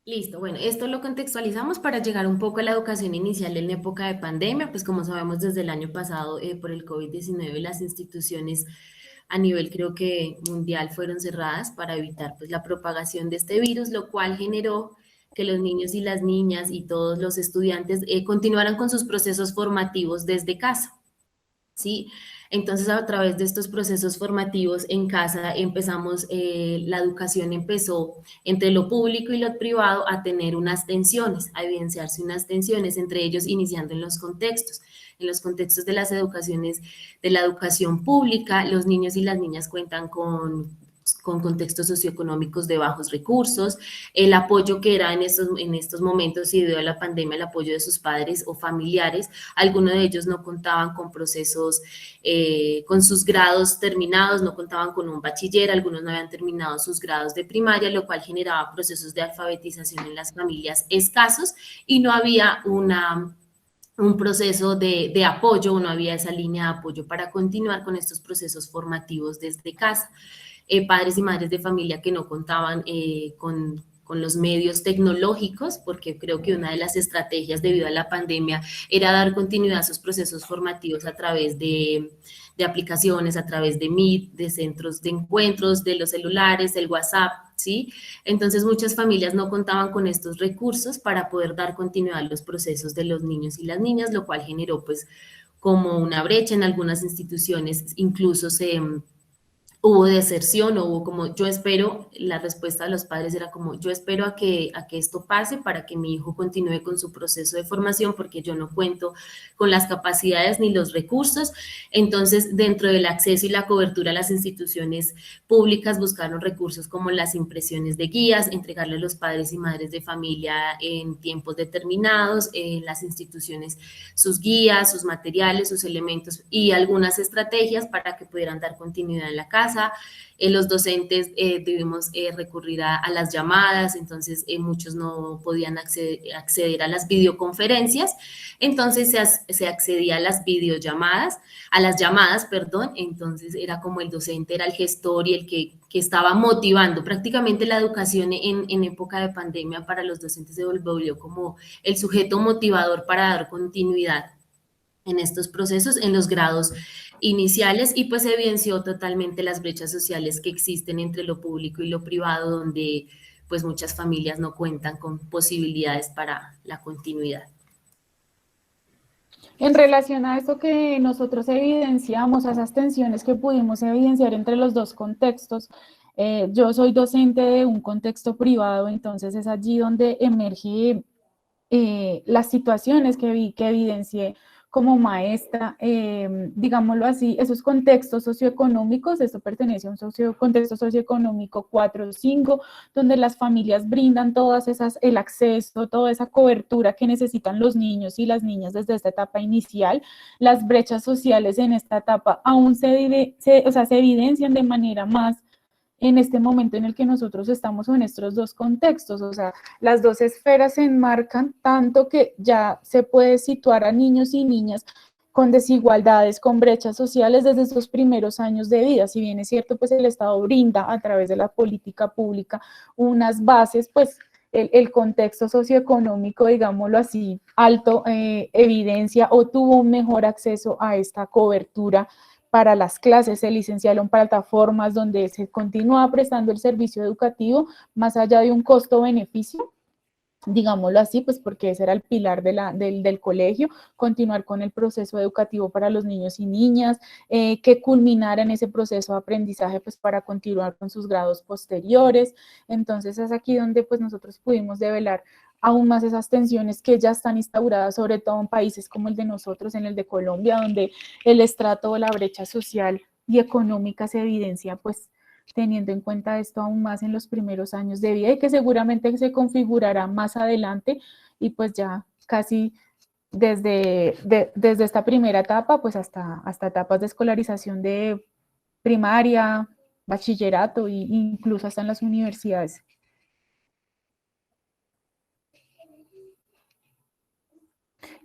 Listo, bueno, esto lo contextualizamos para llegar un poco a la educación inicial en época de pandemia. Pues como sabemos, desde el año pasado por el COVID-19 las instituciones a nivel, creo que mundial, fueron cerradas para evitar pues la propagación de este virus, lo cual generó que los niños y las niñas y todos los estudiantes continuaran con sus procesos formativos desde casa, ¿sí? Entonces, a través de estos procesos formativos en casa empezamos, la educación empezó entre lo público y lo privado a tener unas tensiones, a evidenciarse unas tensiones, entre ellos iniciando en los contextos de las educaciones, de la educación pública. Los niños y las niñas cuentan con contextos socioeconómicos de bajos recursos, el apoyo que era en estos momentos y debido a la pandemia, el apoyo de sus padres o familiares. Algunos de ellos no contaban con procesos, con sus grados terminados, no contaban con un bachiller, algunos no habían terminado sus grados de primaria, lo cual generaba procesos de alfabetización en las familias escasos y no había un proceso de apoyo, no había esa línea de apoyo para continuar con estos procesos formativos desde casa. Padres y madres de familia que no contaban con los medios tecnológicos, porque creo que una de las estrategias debido a la pandemia era dar continuidad a esos procesos formativos a través de aplicaciones, a través de Meet, de centros de encuentros, de los celulares, el WhatsApp, ¿sí? Entonces muchas familias no contaban con estos recursos para poder dar continuidad a los procesos de los niños y las niñas, lo cual generó pues como una brecha en algunas instituciones, incluso hubo deserción, o hubo como, yo espero, la respuesta de los padres era como, yo espero a que esto pase para que mi hijo continúe con su proceso de formación, porque yo no cuento con las capacidades ni los recursos. Entonces, dentro del acceso y la cobertura a las instituciones públicas, buscaron recursos como las impresiones de guías, entregarle a los padres y madres de familia en tiempos determinados, en las instituciones sus guías, sus materiales, sus elementos y algunas estrategias para que pudieran dar continuidad en la casa. Los docentes debimos recurrir a las llamadas, entonces muchos no podían acceder a las videoconferencias, entonces se accedía a las videollamadas, a las llamadas, perdón, entonces era como el docente era el gestor y el que estaba motivando. Prácticamente la educación en época de pandemia para los docentes se volvió como el sujeto motivador para dar continuidad en estos procesos, en los grados iniciales, y pues evidenció totalmente las brechas sociales que existen entre lo público y lo privado, donde pues muchas familias no cuentan con posibilidades para la continuidad. En relación a eso que nosotros evidenciamos, a esas tensiones que pudimos evidenciar entre los dos contextos, yo soy docente de un contexto privado, entonces es allí donde emerge las situaciones que evidencié como maestra, digámoslo así, esos contextos socioeconómicos, esto pertenece a un contexto socioeconómico 4 o 5, donde las familias brindan todas esas, el acceso, toda esa cobertura que necesitan los niños y las niñas desde esta etapa inicial. Las brechas sociales en esta etapa aún se evidencian de manera más en este momento en el que nosotros estamos en estos dos contextos, o sea, las dos esferas se enmarcan tanto que ya se puede situar a niños y niñas con desigualdades, con brechas sociales desde sus primeros años de vida. Si bien es cierto, pues el Estado brinda a través de la política pública unas bases, pues el contexto socioeconómico, digámoslo así, alto, evidencia o tuvo un mejor acceso a esta cobertura para las clases, se licenciaron plataformas donde se continúa prestando el servicio educativo más allá de un costo-beneficio, digámoslo así, pues porque ese era el pilar del colegio, continuar con el proceso educativo para los niños y niñas, que culminara en ese proceso de aprendizaje pues para continuar con sus grados posteriores. Entonces es aquí donde pues nosotros pudimos develar aún más esas tensiones que ya están instauradas, sobre todo en países como el de nosotros, en el de Colombia, donde el estrato o la brecha social y económica se evidencia pues teniendo en cuenta esto aún más en los primeros años de vida y que seguramente se configurará más adelante y pues ya casi desde esta primera etapa pues hasta etapas de escolarización de primaria, bachillerato e incluso hasta en las universidades.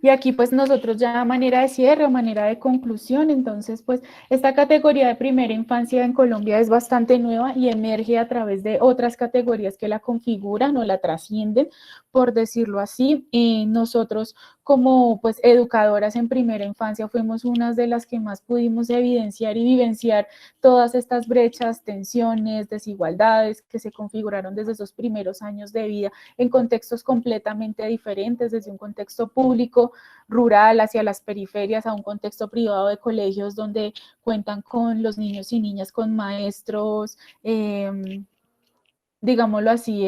Y aquí pues nosotros ya a manera de cierre o manera de conclusión, entonces pues esta categoría de primera infancia en Colombia es bastante nueva y emerge a través de otras categorías que la configuran o la trascienden, por decirlo así. Nosotros como pues educadoras en primera infancia fuimos unas de las que más pudimos evidenciar y vivenciar todas estas brechas, tensiones, desigualdades que se configuraron desde esos primeros años de vida en contextos completamente diferentes, desde un contexto público, rural, hacia las periferias, a un contexto privado de colegios donde cuentan con los niños y niñas, con maestros, digámoslo así,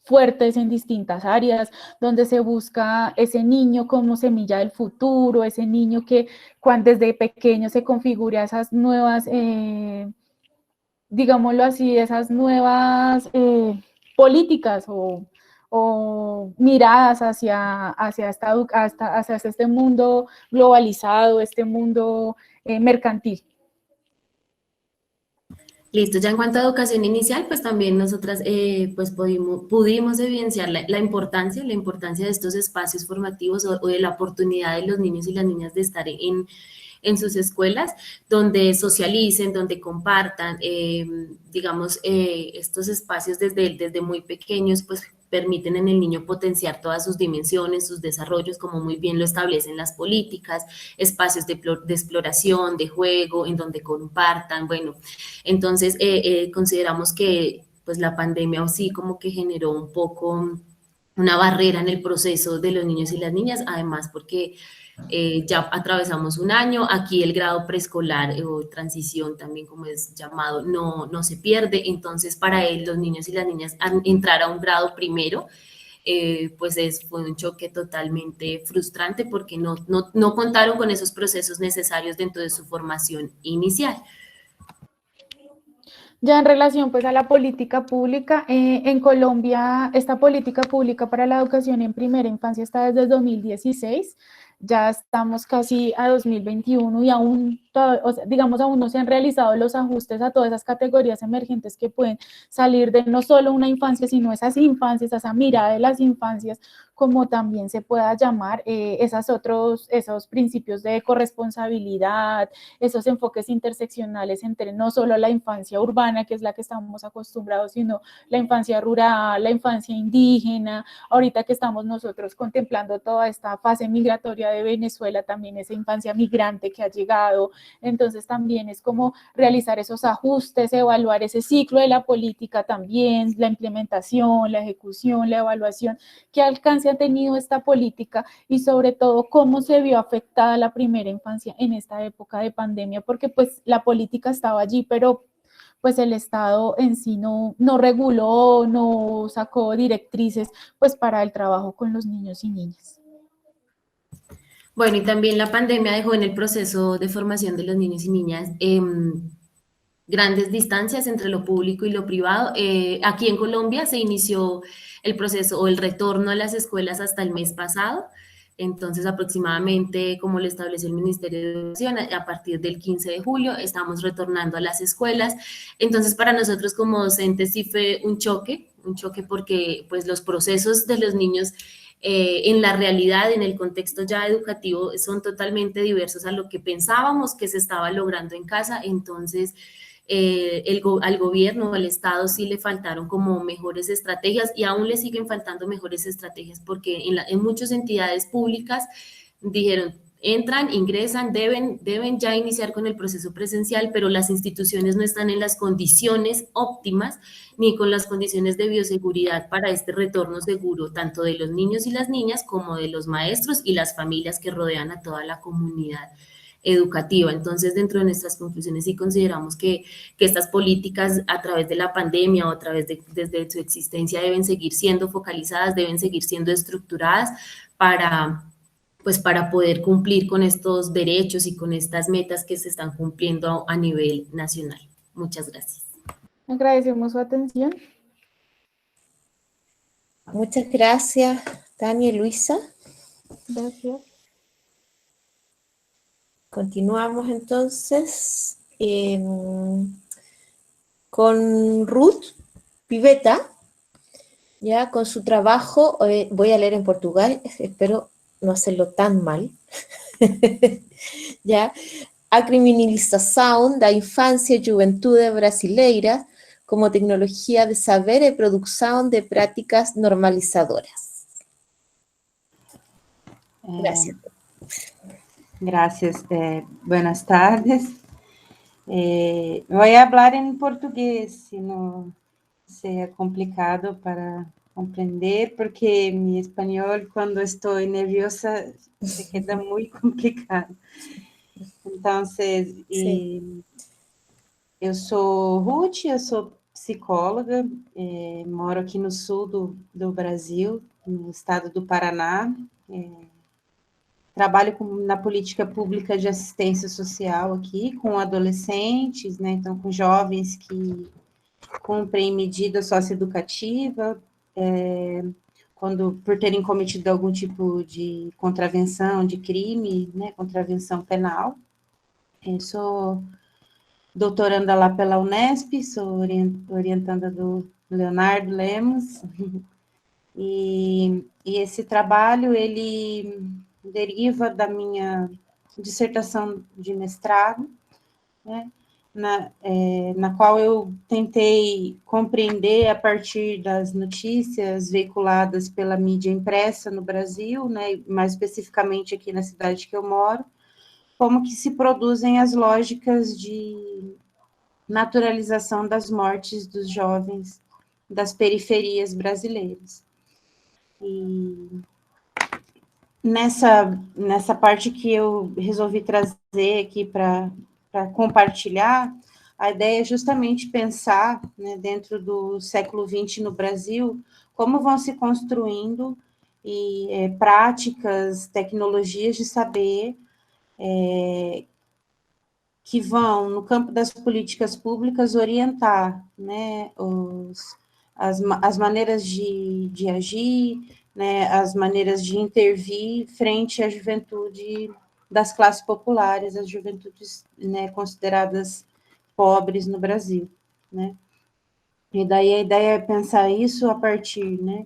fuertes en distintas áreas, donde se busca ese niño como semilla del futuro, ese niño que cuando desde pequeño se configura esas nuevas, digámoslo así, esas nuevas políticas o miradas hacia este mundo globalizado, este mundo mercantil. Listo, ya en cuanto a educación inicial, pues también nosotras pues pudimos evidenciar la importancia de estos espacios formativos o de la oportunidad de los niños y las niñas de estar en sus escuelas, donde socialicen, donde compartan, digamos, estos espacios desde muy pequeños, pues permiten en el niño potenciar todas sus dimensiones, sus desarrollos, como muy bien lo establecen las políticas, espacios de exploración, de juego, en donde compartan, bueno, entonces consideramos que pues la pandemia sí como que generó un poco una barrera en el proceso de los niños y las niñas, además porque ya atravesamos un año, aquí el grado preescolar o transición también como es llamado, no se pierde, entonces para él los niños y las niñas entrar a un grado primero, pues fue un choque totalmente frustrante porque no contaron con esos procesos necesarios dentro de su formación inicial. Ya en relación pues a la política pública, en Colombia esta política pública para la educación en primera infancia está desde 2016, ya estamos casi a 2021 y aún, o sea, digamos, aún no se han realizado los ajustes a todas esas categorías emergentes que pueden salir de no solo una infancia, sino esas infancias, esa mirada de las infancias, como también se pueda llamar esos principios de corresponsabilidad, esos enfoques interseccionales entre no solo la infancia urbana, que es la que estamos acostumbrados, sino la infancia rural, la infancia indígena, ahorita que estamos nosotros contemplando toda esta fase migratoria de Venezuela, también esa infancia migrante que ha llegado, entonces también es como realizar esos ajustes, evaluar ese ciclo de la política también, la implementación, la ejecución, la evaluación, qué alcance ha tenido esta política y sobre todo cómo se vio afectada la primera infancia en esta época de pandemia, porque pues la política estaba allí, pero pues el Estado en sí no reguló, no sacó directrices pues para el trabajo con los niños y niñas. Bueno, y también la pandemia dejó en el proceso de formación de los niños y niñas grandes distancias entre lo público y lo privado. Aquí en Colombia se inició el proceso o el retorno a las escuelas hasta el mes pasado. Entonces, aproximadamente, como lo estableció el Ministerio de Educación, a partir del 15 de julio estamos retornando a las escuelas. Entonces, para nosotros como docentes sí fue un choque porque pues los procesos de los niños en la realidad, en el contexto ya educativo, son totalmente diversos a lo que pensábamos que se estaba logrando en casa. Entonces, al gobierno, al Estado, sí le faltaron como mejores estrategias y aún le siguen faltando mejores estrategias porque en muchas entidades públicas dijeron, entran, ingresan, deben ya iniciar con el proceso presencial, pero las instituciones no están en las condiciones óptimas ni con las condiciones de bioseguridad para este retorno seguro, tanto de los niños y las niñas como de los maestros y las familias que rodean a toda la comunidad educativa. Entonces, dentro de nuestras conclusiones sí consideramos que estas políticas a través de la pandemia o a través desde su existencia deben seguir siendo focalizadas, deben seguir siendo estructuradas para poder cumplir con estos derechos y con estas metas que se están cumpliendo a nivel nacional. Muchas gracias. Agradecemos su atención. Muchas gracias, Tania y Luisa. Gracias. Continuamos entonces con Ruth Pivetta, ya con su trabajo, voy a leer en Portugal, espero no hacerlo tan mal, ya, a criminalização da infância e juventude brasileira como tecnología de saber y producción de prácticas normalizadoras. Gracias. Gracias. Buenas tardes. Voy a hablar en portugués, si no sea complicado para comprender, porque mi español, cuando estoy nerviosa, se queda muy complicado. Entonces, Sí. eu sou Ruth, eu sou psicóloga, moro aqui no sul do Brasil, no estado do Paraná. Trabalho na política pública de assistência social aqui, com adolescentes, né, então com jovens que cumprem medida socioeducativa, por terem cometido algum tipo de contravenção, de crime, né, contravenção penal. Eu sou doutoranda lá pela Unesp, sou orientanda do Leonardo Lemos, e esse trabalho, ele deriva da minha dissertação de mestrado, né, na qual eu tentei compreender, a partir das notícias veiculadas pela mídia impressa no Brasil, né, mais especificamente aqui na cidade que eu moro, como que se produzem as lógicas de naturalização das mortes dos jovens das periferias brasileiras. E nessa parte que eu resolvi trazer aqui para compartilhar, a ideia é justamente pensar, né, dentro do século XX no Brasil, como vão se construindo práticas, tecnologias de saber que vão, no campo das políticas públicas, orientar, né, as maneiras de agir, né, as maneiras de intervir frente à juventude das classes populares, as juventudes, né, consideradas pobres no Brasil, né. E daí a ideia é pensar isso a partir, né,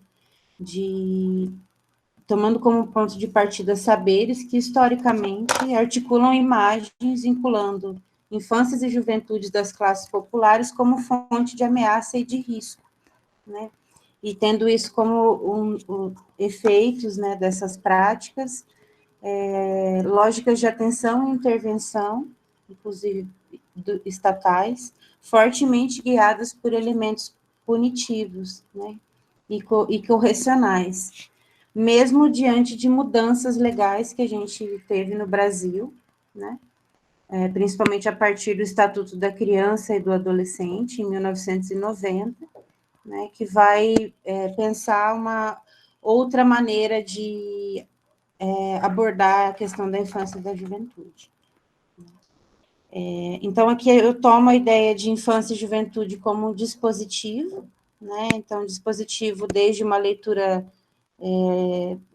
tomando como ponto de partida saberes que, historicamente, articulam imagens vinculando infâncias e juventudes das classes populares como fonte de ameaça e de risco, né? E tendo isso como efeitos, né, dessas práticas, lógicas de atenção e intervenção, inclusive estatais, fortemente guiadas por elementos punitivos, né, e correcionais, mesmo diante de mudanças legais que a gente teve no Brasil, né, principalmente a partir do Estatuto da Criança e do Adolescente, em 1990, né, que vai pensar uma outra maneira de abordar a questão da infância e da juventude. Então, aqui eu tomo a ideia de infância e juventude como um dispositivo, né, então, dispositivo desde uma leitura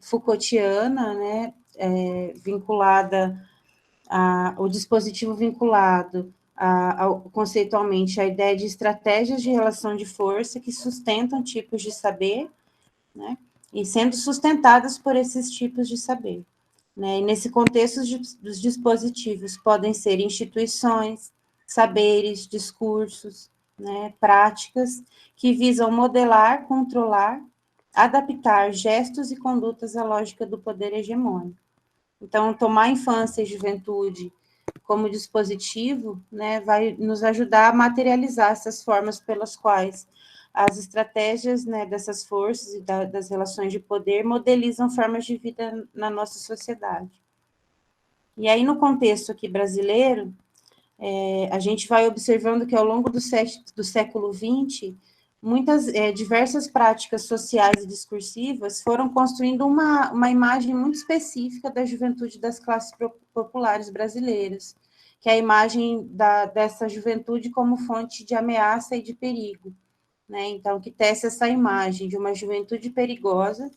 Foucaultiana, né, vinculada o dispositivo vinculado conceitualmente à ideia de estratégias de relação de força que sustentam tipos de saber, né, e sendo sustentadas por esses tipos de saber, né, e nesse contexto os dispositivos podem ser instituições, saberes, discursos, né, práticas que visam modelar, controlar, adaptar gestos e condutas à lógica do poder hegemônico. Então, tomar infância e juventude como dispositivo, né, vai nos ajudar a materializar essas formas pelas quais as estratégias, né, dessas forças e das relações de poder modelizam formas de vida na nossa sociedade. E aí, no contexto aqui brasileiro, a gente vai observando que ao longo do século XX, diversas práticas sociais e discursivas foram construindo uma imagem muito específica da juventude das classes populares brasileiras, que é a imagem dessa juventude como fonte de ameaça e de perigo, né? Então, que tece essa imagem de uma juventude perigosa,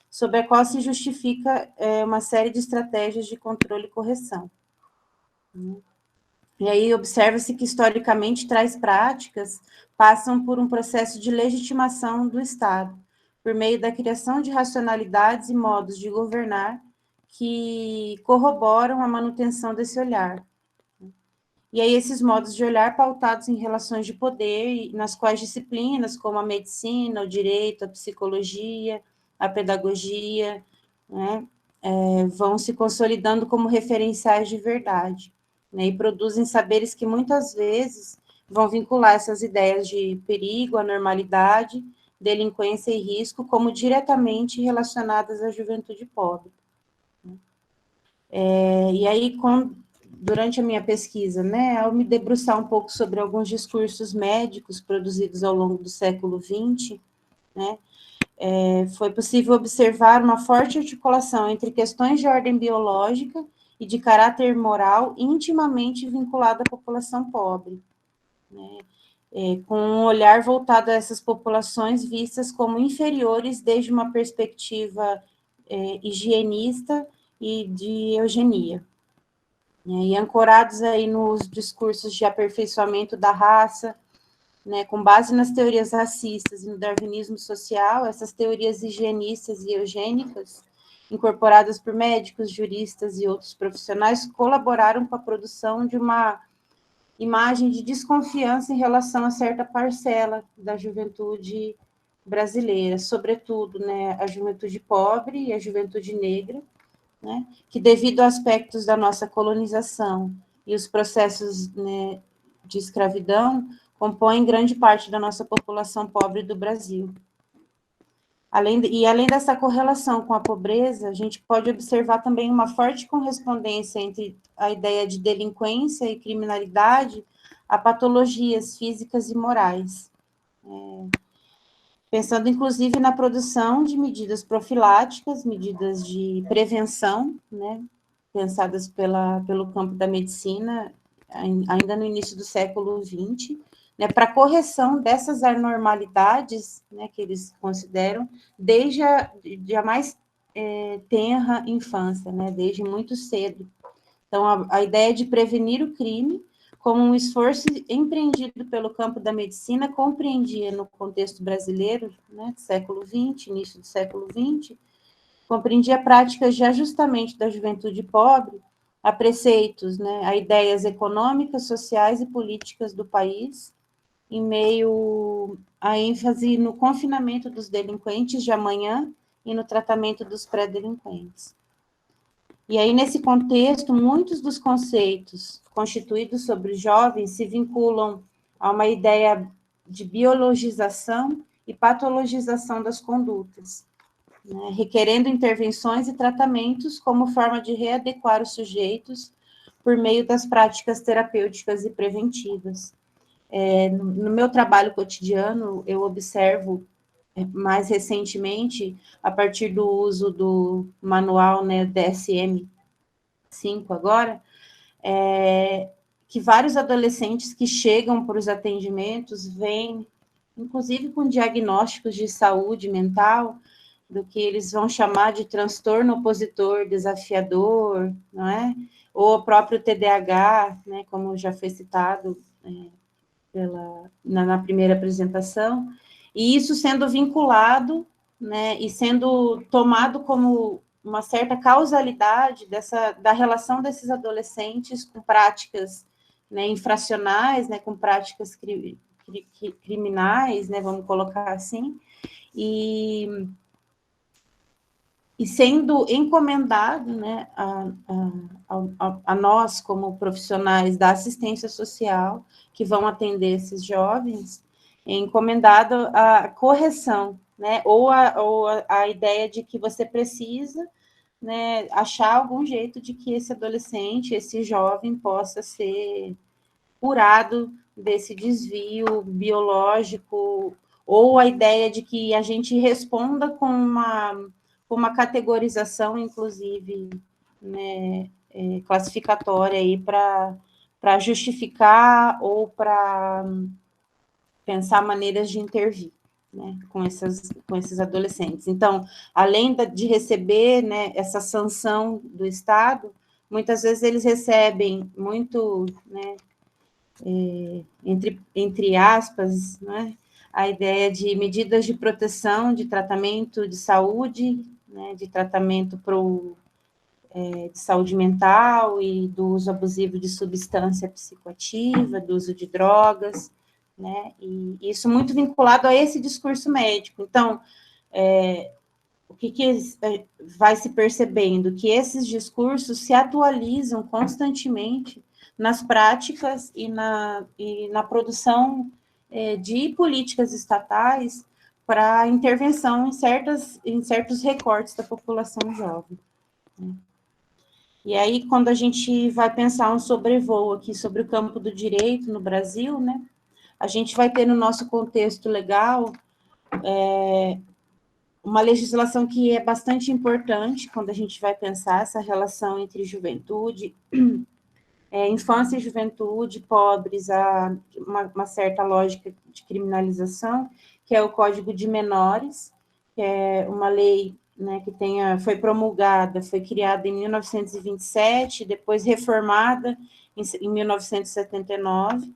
sobre a qual se justifica uma série de estratégias de controle e correção. E aí observa-se que, historicamente, tais práticas passam por um processo de legitimação do Estado, por meio da criação de racionalidades e modos de governar que corroboram a manutenção desse olhar. E aí esses modos de olhar pautados em relações de poder, nas quais disciplinas como a medicina, o direito, a psicologia, a pedagogia, né, vão se consolidando como referenciais de verdade, né, e produzem saberes que muitas vezes vão vincular essas ideias de perigo, anormalidade, delinquência e risco como diretamente relacionadas à juventude pobre. E aí, durante a minha pesquisa, né, ao me debruçar um pouco sobre alguns discursos médicos produzidos ao longo do século XX, né, foi possível observar uma forte articulação entre questões de ordem biológica e de caráter moral intimamente vinculada à população pobre, né, com um olhar voltado a essas populações vistas como inferiores desde uma perspectiva higienista e de eugenia. E ancorados aí nos discursos de aperfeiçoamento da raça, né, com base nas teorias racistas e no darwinismo social, essas teorias higienistas e eugênicas, incorporadas por médicos, juristas e outros profissionais, colaboraram com a produção de uma imagem de desconfiança em relação a certa parcela da juventude brasileira, sobretudo, né, a juventude pobre e a juventude negra, né, que devido a aspectos da nossa colonização e os processos, né, de escravidão, compõem grande parte da nossa população pobre do Brasil. Além dessa correlação com a pobreza, a gente pode observar também uma forte correspondência entre a ideia de delinquência e criminalidade a patologias físicas e morais. Pensando, inclusive, na produção de medidas profiláticas, medidas de prevenção, né, pensadas pelo campo da medicina, ainda no início do século XX, né, para correção dessas anormalidades, né, que eles consideram, desde a mais tenra infância, né, desde muito cedo. Então, a ideia de prevenir o crime como um esforço empreendido pelo campo da medicina, compreendia no contexto brasileiro, né, do século XX, início do século XX, compreendia práticas de ajustamento da juventude pobre a preceitos, né, a ideias econômicas, sociais e políticas do país, em meio à ênfase no confinamento dos delinquentes de amanhã e no tratamento dos pré-delinquentes. E aí, nesse contexto, muitos dos conceitos constituídos sobre os jovens se vinculam a uma ideia de biologização e patologização das condutas, né, requerendo intervenções e tratamentos como forma de readequar os sujeitos por meio das práticas terapêuticas e preventivas. No meu trabalho cotidiano, eu observo, mais recentemente, a partir do uso do manual, né, DSM-5 agora, que vários adolescentes que chegam para os atendimentos vêm, inclusive com diagnósticos de saúde mental, do que eles vão chamar de transtorno opositor desafiador, não é? Ou o próprio TDAH, né, como já foi citado na primeira apresentação, e isso sendo vinculado, né, e sendo tomado como uma certa causalidade da relação desses adolescentes com práticas, né, infracionais, né, com práticas criminais, né, vamos colocar assim, e sendo encomendado, né, a nós, como profissionais da assistência social, que vão atender esses jovens, encomendado a correção, né, ou a ideia de que você precisa, né, achar algum jeito de que esse adolescente, esse jovem, possa ser curado desse desvio biológico, ou a ideia de que a gente responda com uma categorização, inclusive, né, classificatória aí para justificar ou para pensar maneiras de intervir, né, com esses adolescentes. Então, além de receber, né, essa sanção do Estado, muitas vezes eles recebem muito, né, entre aspas, né, a ideia de medidas de proteção, de tratamento de saúde, né, de tratamento de saúde mental e do uso abusivo de substância psicoativa, do uso de drogas, né, e isso muito vinculado a esse discurso médico. Então, o que vai se percebendo? Que esses discursos se atualizam constantemente nas práticas e na produção de políticas estatais para intervenção em certos recortes da população jovem. E aí, quando a gente vai pensar um sobrevoo aqui sobre o campo do direito no Brasil, né, a gente vai ter no nosso contexto legal uma legislação que é bastante importante quando a gente vai pensar essa relação entre juventude, infância e juventude, pobres, uma certa lógica de criminalização, que é o Código de Menores, que é uma lei, né, que foi promulgada, foi criada em 1927, depois reformada em 1979,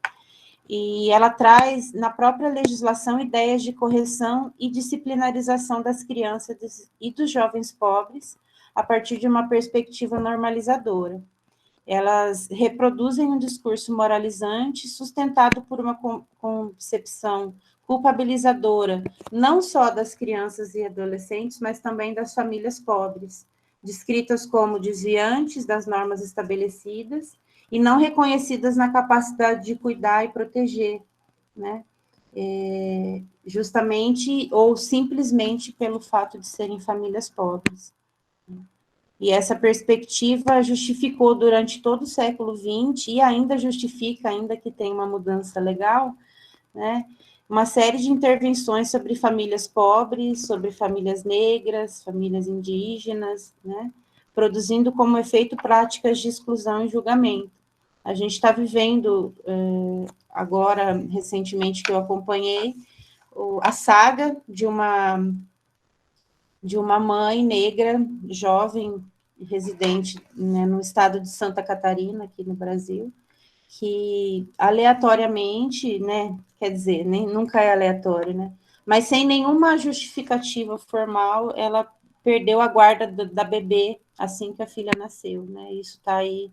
e ela traz, na própria legislação, ideias de correção e disciplinarização das crianças e dos jovens pobres, a partir de uma perspectiva normalizadora. Elas reproduzem um discurso moralizante, sustentado por uma concepção culpabilizadora, não só das crianças e adolescentes, mas também das famílias pobres, descritas como desviantes das normas estabelecidas e não reconhecidas na capacidade de cuidar e proteger, né, justamente ou simplesmente pelo fato de serem famílias pobres. E essa perspectiva justificou durante todo o século XX, e ainda justifica, ainda que tenha uma mudança legal, né, uma série de intervenções sobre famílias pobres, sobre famílias negras, famílias indígenas, né, produzindo como efeito práticas de exclusão e julgamento. A gente está vivendo, agora, recentemente, que eu acompanhei, a saga de uma mãe negra, jovem, residente, né, no estado de Santa Catarina, aqui no Brasil, que aleatoriamente, né, quer dizer, nunca é aleatório, né, mas sem nenhuma justificativa formal, ela perdeu a guarda da bebê assim que a filha nasceu, né, isso está aí,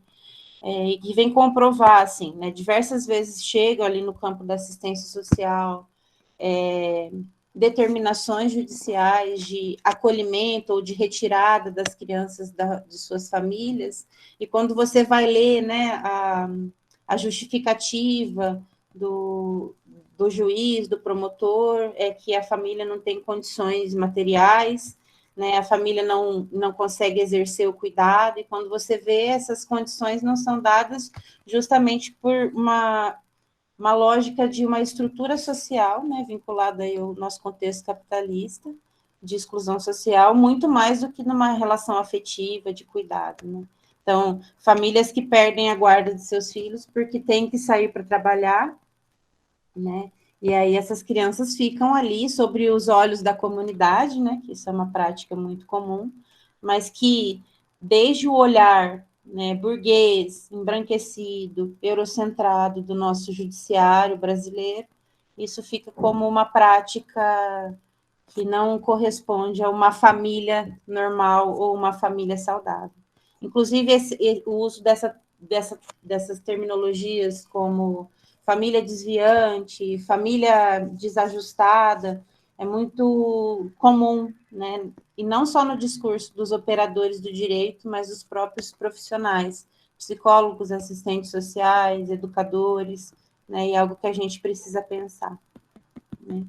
e vem comprovar, assim, né, diversas vezes chego ali no campo da assistência social, determinações judiciais de acolhimento ou de retirada das crianças de suas famílias, e quando você vai ler, né, a justificativa do juiz, do promotor, é que a família não tem condições materiais, né, a família não consegue exercer o cuidado, e quando você vê, essas condições não são dadas justamente por uma lógica de uma estrutura social, né, vinculada aí ao nosso contexto capitalista, de exclusão social, muito mais do que numa relação afetiva, de cuidado, né? Então, famílias que perdem a guarda de seus filhos porque têm que sair para trabalhar, né? E aí essas crianças ficam ali sobre os olhos da comunidade, né? Que isso é uma prática muito comum, mas que desde o olhar, né, burguês, embranquecido, eurocentrado do nosso judiciário brasileiro, isso fica como uma prática que não corresponde a uma família normal ou uma família saudável. Inclusive, o uso dessas terminologias como família desviante, família desajustada, é muito comum, né? E não só no discurso dos operadores do direito, mas dos próprios profissionais, psicólogos, assistentes sociais, educadores, né? E algo que a gente precisa pensar, né?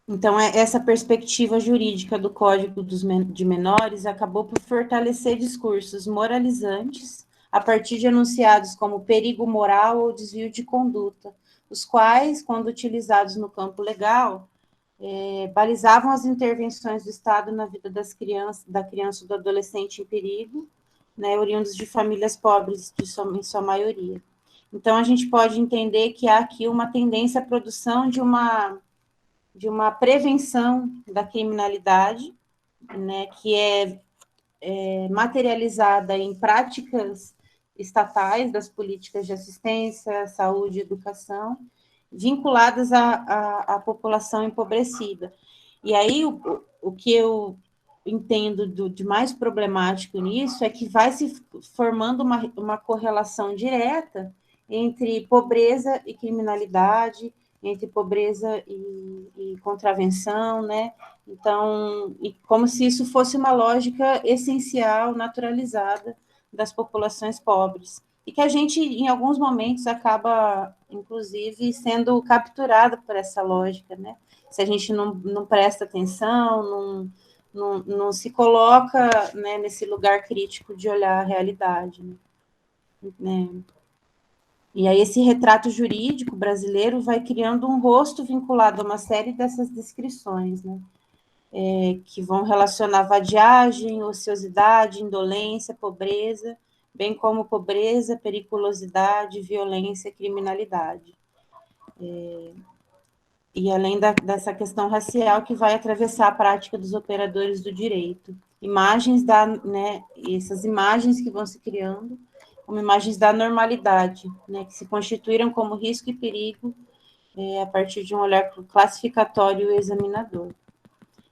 Então, essa perspectiva jurídica do Código de Menores acabou por fortalecer discursos moralizantes a partir de enunciados como perigo moral ou desvio de conduta, os quais, quando utilizados no campo legal, balizavam as intervenções do Estado na vida da criança ou do adolescente em perigo, né, oriundos de famílias pobres, em sua maioria. Então, a gente pode entender que há aqui uma tendência à produção de uma prevenção da criminalidade, né, que é materializada em práticas estatais das políticas de assistência, saúde e educação, vinculadas à população empobrecida. E aí, o que eu entendo de mais problemático nisso é que vai se formando uma correlação direta entre pobreza e criminalidade, entre pobreza e contravenção, né? Então, como se isso fosse uma lógica essencial, naturalizada das populações pobres. E que a gente, em alguns momentos, acaba, inclusive, sendo capturada por essa lógica, né? Se a gente não presta atenção, não se coloca, né, nesse lugar crítico de olhar a realidade, né? E aí esse retrato jurídico brasileiro vai criando um rosto vinculado a uma série dessas descrições, né? Que vão relacionar vadiagem, ociosidade, indolência, pobreza, bem como pobreza, periculosidade, violência, criminalidade. E além dessa questão racial que vai atravessar a prática dos operadores do direito. Né, essas imagens que vão se criando como imagens da normalidade, né, que se constituíram como risco e perigo a partir de um olhar classificatório e examinador.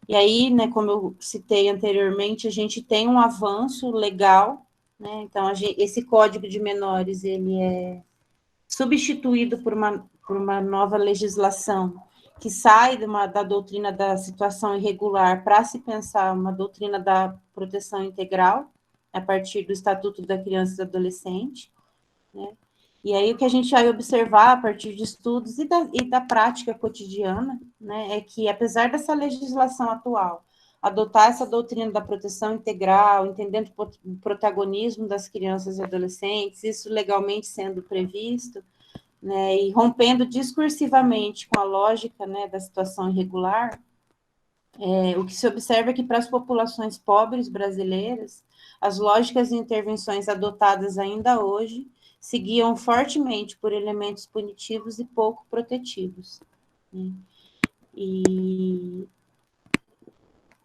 E aí, né, como eu citei anteriormente, a gente tem um avanço legal, né, então esse Código de Menores ele é substituído por uma nova legislação que sai da doutrina da situação irregular para se pensar uma doutrina da proteção integral, a partir do Estatuto da Criança e do Adolescente, né? E aí o que a gente vai observar a partir de estudos e da prática cotidiana, né, é que apesar dessa legislação atual adotar essa doutrina da proteção integral, entendendo o protagonismo das crianças e adolescentes, isso legalmente sendo previsto, né, e rompendo discursivamente com a lógica, né, da situação irregular, o que se observa é que para as populações pobres brasileiras, as lógicas e intervenções adotadas ainda hoje se guiam fortemente por elementos punitivos e pouco protetivos. Né?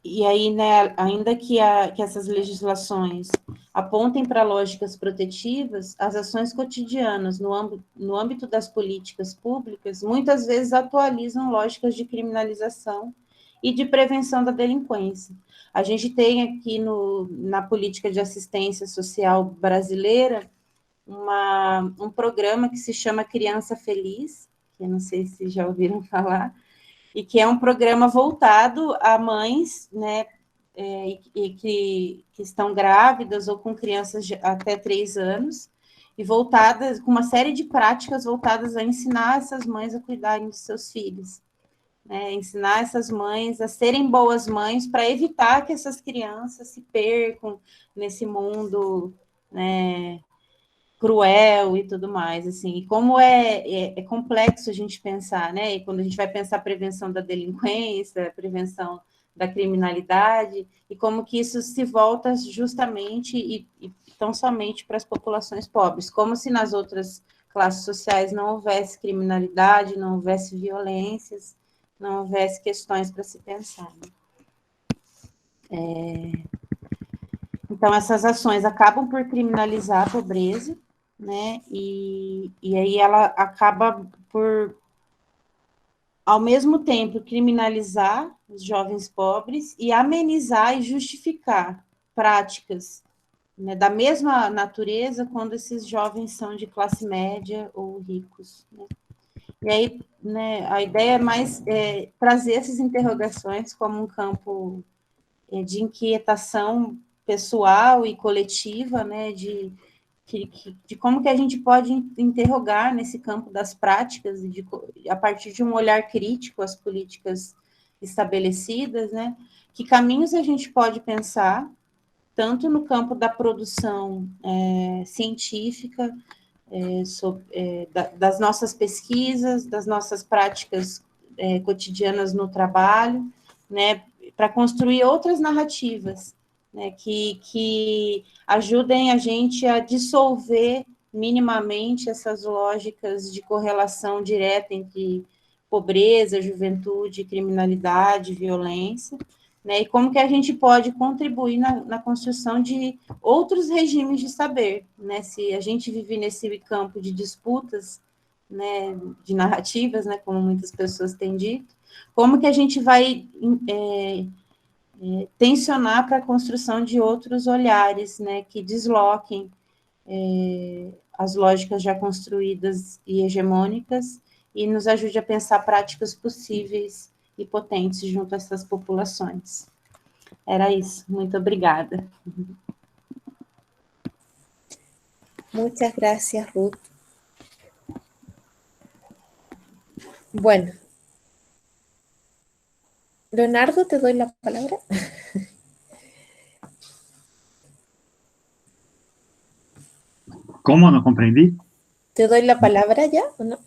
E aí, né, ainda que essas legislações apontem para lógicas protetivas, as ações cotidianas no âmbito das políticas públicas muitas vezes atualizam lógicas de criminalização e de prevenção da delinquência. A gente tem aqui na política de assistência social brasileira um programa que se chama Criança Feliz, que eu não sei se já ouviram falar, e que é um programa voltado a mães, né, e que estão grávidas ou com crianças de até 3 anos, e voltadas, com uma série de práticas voltadas a ensinar essas mães a cuidarem de seus filhos, né, ensinar essas mães a serem boas mães para evitar que essas crianças se percam nesse mundo, né, cruel e tudo mais, assim, e como é complexo a gente pensar, né, e quando a gente vai pensar a prevenção da delinquência, a prevenção da criminalidade, e como que isso se volta justamente e tão somente para as populações pobres, como se nas outras classes sociais não houvesse criminalidade, não houvesse violências, não houvesse questões para se pensar. Então, essas ações acabam por criminalizar a pobreza, né? E aí ela acaba por, ao mesmo tempo, criminalizar os jovens pobres e amenizar e justificar práticas, né, da mesma natureza quando esses jovens são de classe média ou ricos, né? E aí, né, a ideia é mais trazer essas interrogações como um campo de inquietação pessoal e coletiva, né, de como que a gente pode interrogar nesse campo das práticas, a partir de um olhar crítico às políticas estabelecidas, né, que caminhos a gente pode pensar, tanto no campo da produção científica, das nossas pesquisas, das nossas práticas cotidianas no trabalho, né, para construir outras narrativas, né, que ajudem a gente a dissolver minimamente essas lógicas de correlação direta entre pobreza, juventude, criminalidade, violência, né, e como que a gente pode contribuir na construção de outros regimes de saber, né, se a gente vive nesse campo de disputas, né, de narrativas, né, como muitas pessoas têm dito, como que a gente vai tensionar para a construção de outros olhares, né, que desloquem as lógicas já construídas e hegemônicas e nos ajude a pensar práticas possíveis e potentes junto a essas populações. Era isso. Muito obrigada. Muchas gracias, Ruth. Bueno. Leonardo, te doy la palabra. ¿Cómo? No comprendí. ¿Te doy la palabra ya o no?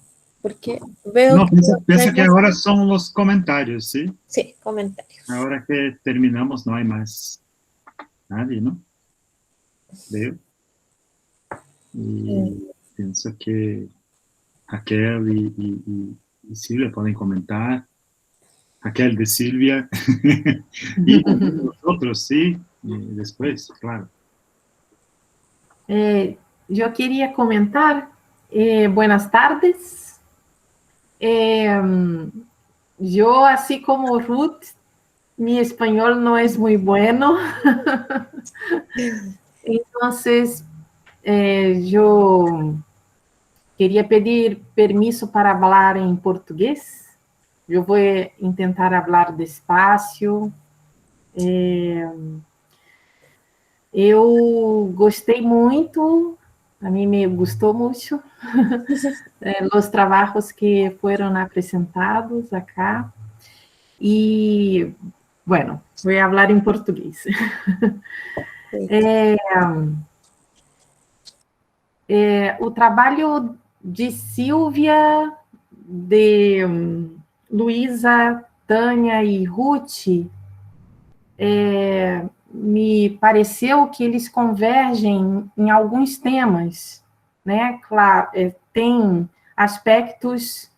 Porque veo no, que... pienso que ahora son los comentarios, ¿sí? Sí, comentarios. Ahora que terminamos no hay más nadie, ¿no? Veo. Y pienso que Raquel y Silvia pueden comentar. Raquel de Silvia. Y nosotros, sí, después, claro. Yo quería comentar, buenas tardes. Yo, así como Ruth, mi español no es muy bueno. Entonces, yo quería pedir permiso para hablar en portugués. Eu vou tentar falar despacio. Eu gostei muito A mí me gustó mucho los trabajos que fueron presentados acá. Y, bueno, voy a hablar en portugués. O trabalho de Silvia, de Luísa, Tânia e Ruth, me pareceu que eles convergem em alguns temas, né? Claro, tem aspectos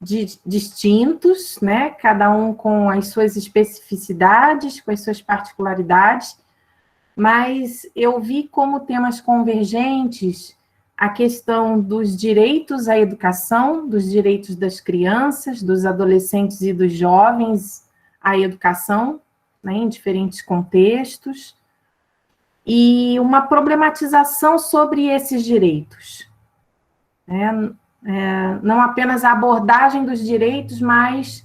distintos, né? Cada um com as suas especificidades, com as suas particularidades, mas eu vi como temas convergentes a questão dos direitos à educação, dos direitos das crianças, dos adolescentes e dos jovens à educação, né, em diferentes contextos, e uma problematização sobre esses direitos. Né? Não apenas a abordagem dos direitos, mas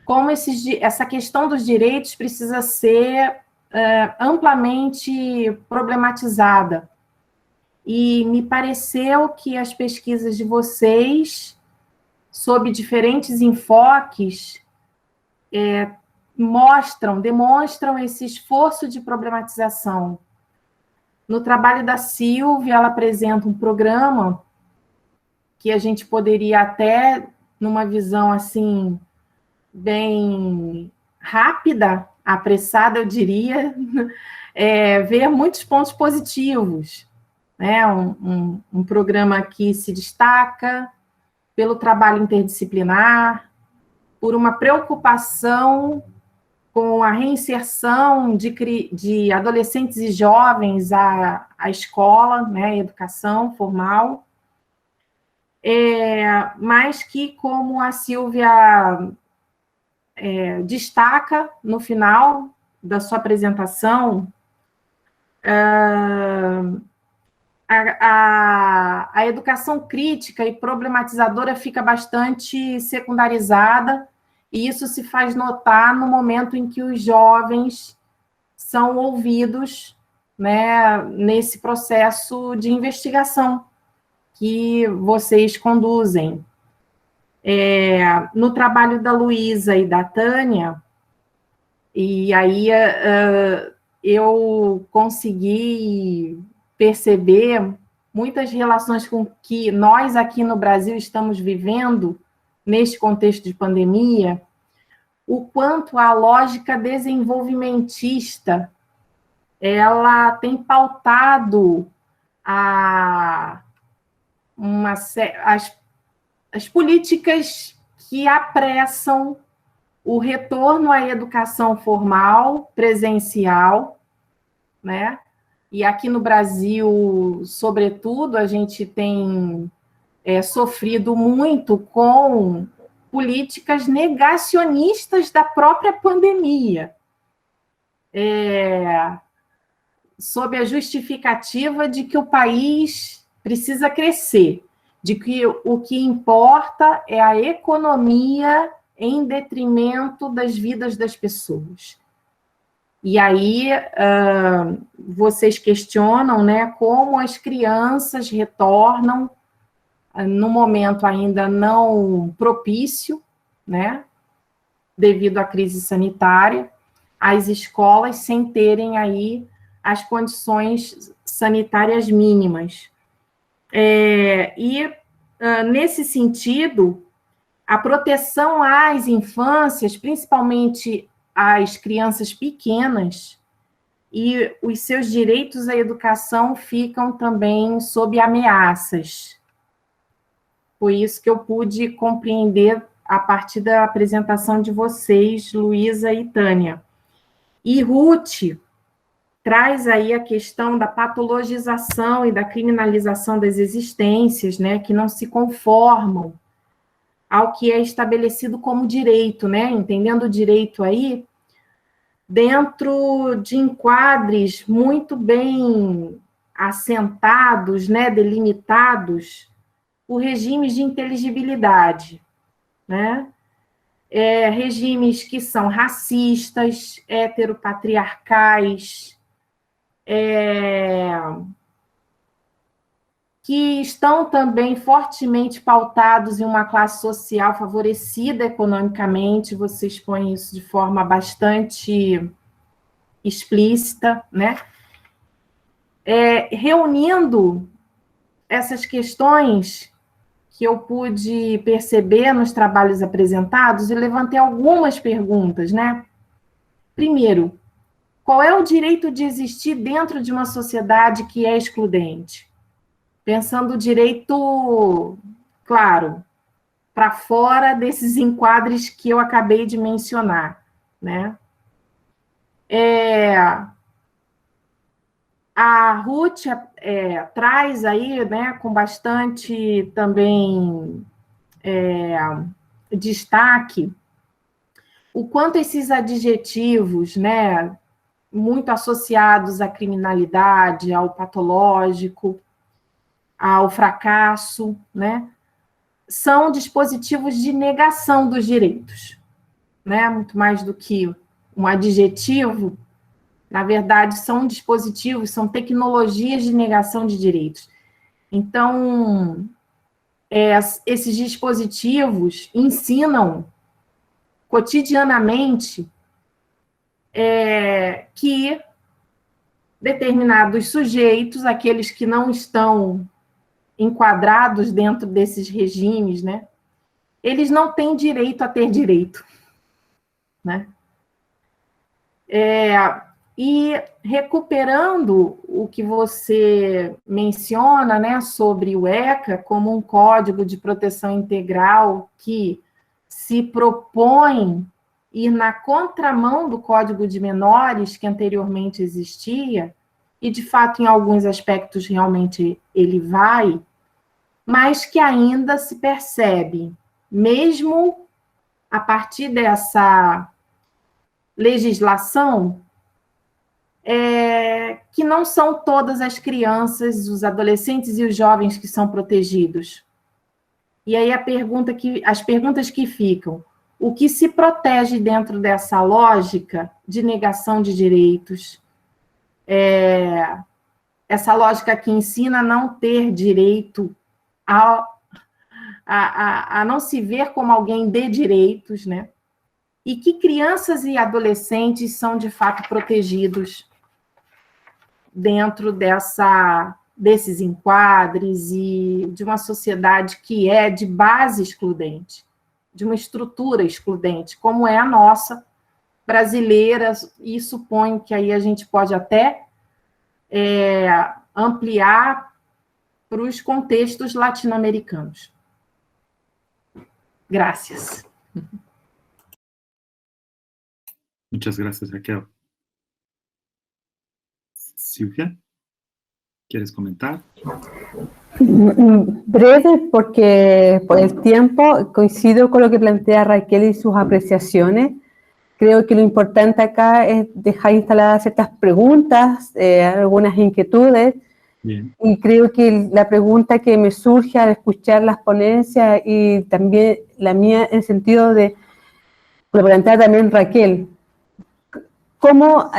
como essa questão dos direitos precisa ser amplamente problematizada. E me pareceu que as pesquisas de vocês, sob diferentes enfoques, demonstram esse esforço de problematização. No trabalho da Silvia, ela apresenta um programa que a gente poderia até, numa visão assim, bem rápida, apressada, eu diria, ver muitos pontos positivos. Né? Um programa que se destaca pelo trabalho interdisciplinar, por uma preocupação com a reinserção de adolescentes e jovens à escola, né, à educação formal, mas que, como a Silvia destaca no final da sua apresentação, a educação crítica e problematizadora fica bastante secundarizada, e isso se faz notar no momento em que os jovens são ouvidos, né, nesse processo de investigação que vocês conduzem. No trabalho da Luísa e da Tânia, e aí eu consegui perceber muitas relações com que nós aqui no Brasil estamos vivendo neste contexto de pandemia, o quanto a lógica desenvolvimentista ela tem pautado as políticas que apressam o retorno à educação formal, presencial, né? E aqui no Brasil, sobretudo, a gente tem sofrido muito com políticas negacionistas da própria pandemia, sob a justificativa de que o país precisa crescer, de que o que importa é a economia em detrimento das vidas das pessoas. E aí, vocês questionam, né, como as crianças retornam no momento ainda não propício, né, devido à crise sanitária, às escolas sem terem aí as condições sanitárias mínimas. Nesse sentido, a proteção às infâncias, principalmente às crianças pequenas, e os seus direitos à educação ficam também sob ameaças. Foi isso que eu pude compreender a partir da apresentação de vocês, Luísa e Tânia. E Ruth traz aí a questão da patologização e da criminalização das existências, né, que não se conformam ao que é estabelecido como direito, né, entendendo o direito aí dentro de enquadres muito bem assentados, né, delimitados, por regimes de inteligibilidade, né? Regimes que são racistas, heteropatriarcais, que estão também fortemente pautados em uma classe social favorecida economicamente, você expõe isso de forma bastante explícita, né? Reunindo essas questões que eu pude perceber nos trabalhos apresentados, e levantei algumas perguntas, né? Primeiro, qual é o direito de existir dentro de uma sociedade que é excludente? Pensando o direito, claro, para fora desses enquadres que eu acabei de mencionar, né? A Ruth traz aí, né, com bastante também destaque, o quanto esses adjetivos, né, muito associados à criminalidade, ao patológico, ao fracasso, né, são dispositivos de negação dos direitos, né, muito mais do que um adjetivo, na verdade, são dispositivos, são tecnologias de negação de direitos. Então, esses dispositivos ensinam cotidianamente que determinados sujeitos, aqueles que não estão enquadrados dentro desses regimes, né, eles não têm direito a ter direito, né? E recuperando o que você menciona, né, sobre o ECA como um código de proteção integral que se propõe ir na contramão do Código de Menores que anteriormente existia, e de fato em alguns aspectos realmente ele vai, mas que ainda se percebe, mesmo a partir dessa legislação, que não são todas as crianças, os adolescentes e os jovens que são protegidos. E aí as perguntas que ficam: o que se protege dentro dessa lógica de negação de direitos? Essa lógica que ensina a não ter direito, a não se ver como alguém de direitos, né? E que crianças e adolescentes são, de fato, protegidos dentro desses enquadres e de uma sociedade que é de base excludente, de uma estrutura excludente, como é a nossa brasileira, e suponho que aí a gente pode até ampliar para os contextos latino-americanos. Gracias. Muchas gracias, Raquel. Silvia, ¿quieres comentar? Breve, porque por el tiempo coincido con lo que plantea Raquel y sus apreciaciones. Creo que lo importante acá es dejar instaladas ciertas preguntas, algunas inquietudes. Bien. Y creo que la pregunta que me surge al escuchar las ponencias y también la mía en el sentido de, lo plantea también Raquel, ¿cómo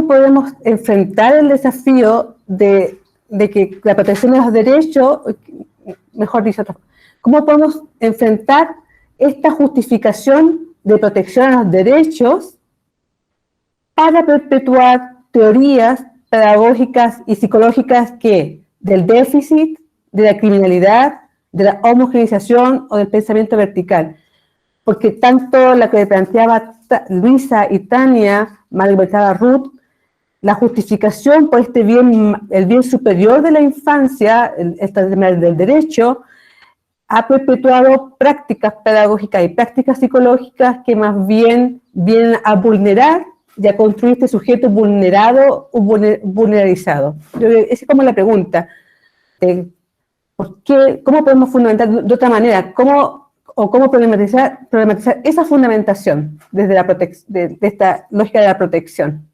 podemos enfrentar el desafío de que la protección de los derechos, mejor dicho, cómo podemos enfrentar esta justificación de protección a los derechos para perpetuar teorías pedagógicas y psicológicas que del déficit, de la criminalidad, de la homogeneización o del pensamiento vertical? Porque tanto la que planteaba Luisa y Tania, mal planteaba Ruth, la justificación por este bien, el bien superior de la infancia, este tema del derecho, ha perpetuado prácticas pedagógicas y prácticas psicológicas que más bien vienen a vulnerar y a construir este sujeto vulnerado o vulnerarizado. Esa es como la pregunta. ¿Por qué? ¿Cómo podemos fundamentar de otra manera? ¿Cómo problematizar esa fundamentación desde de esta lógica de la protección?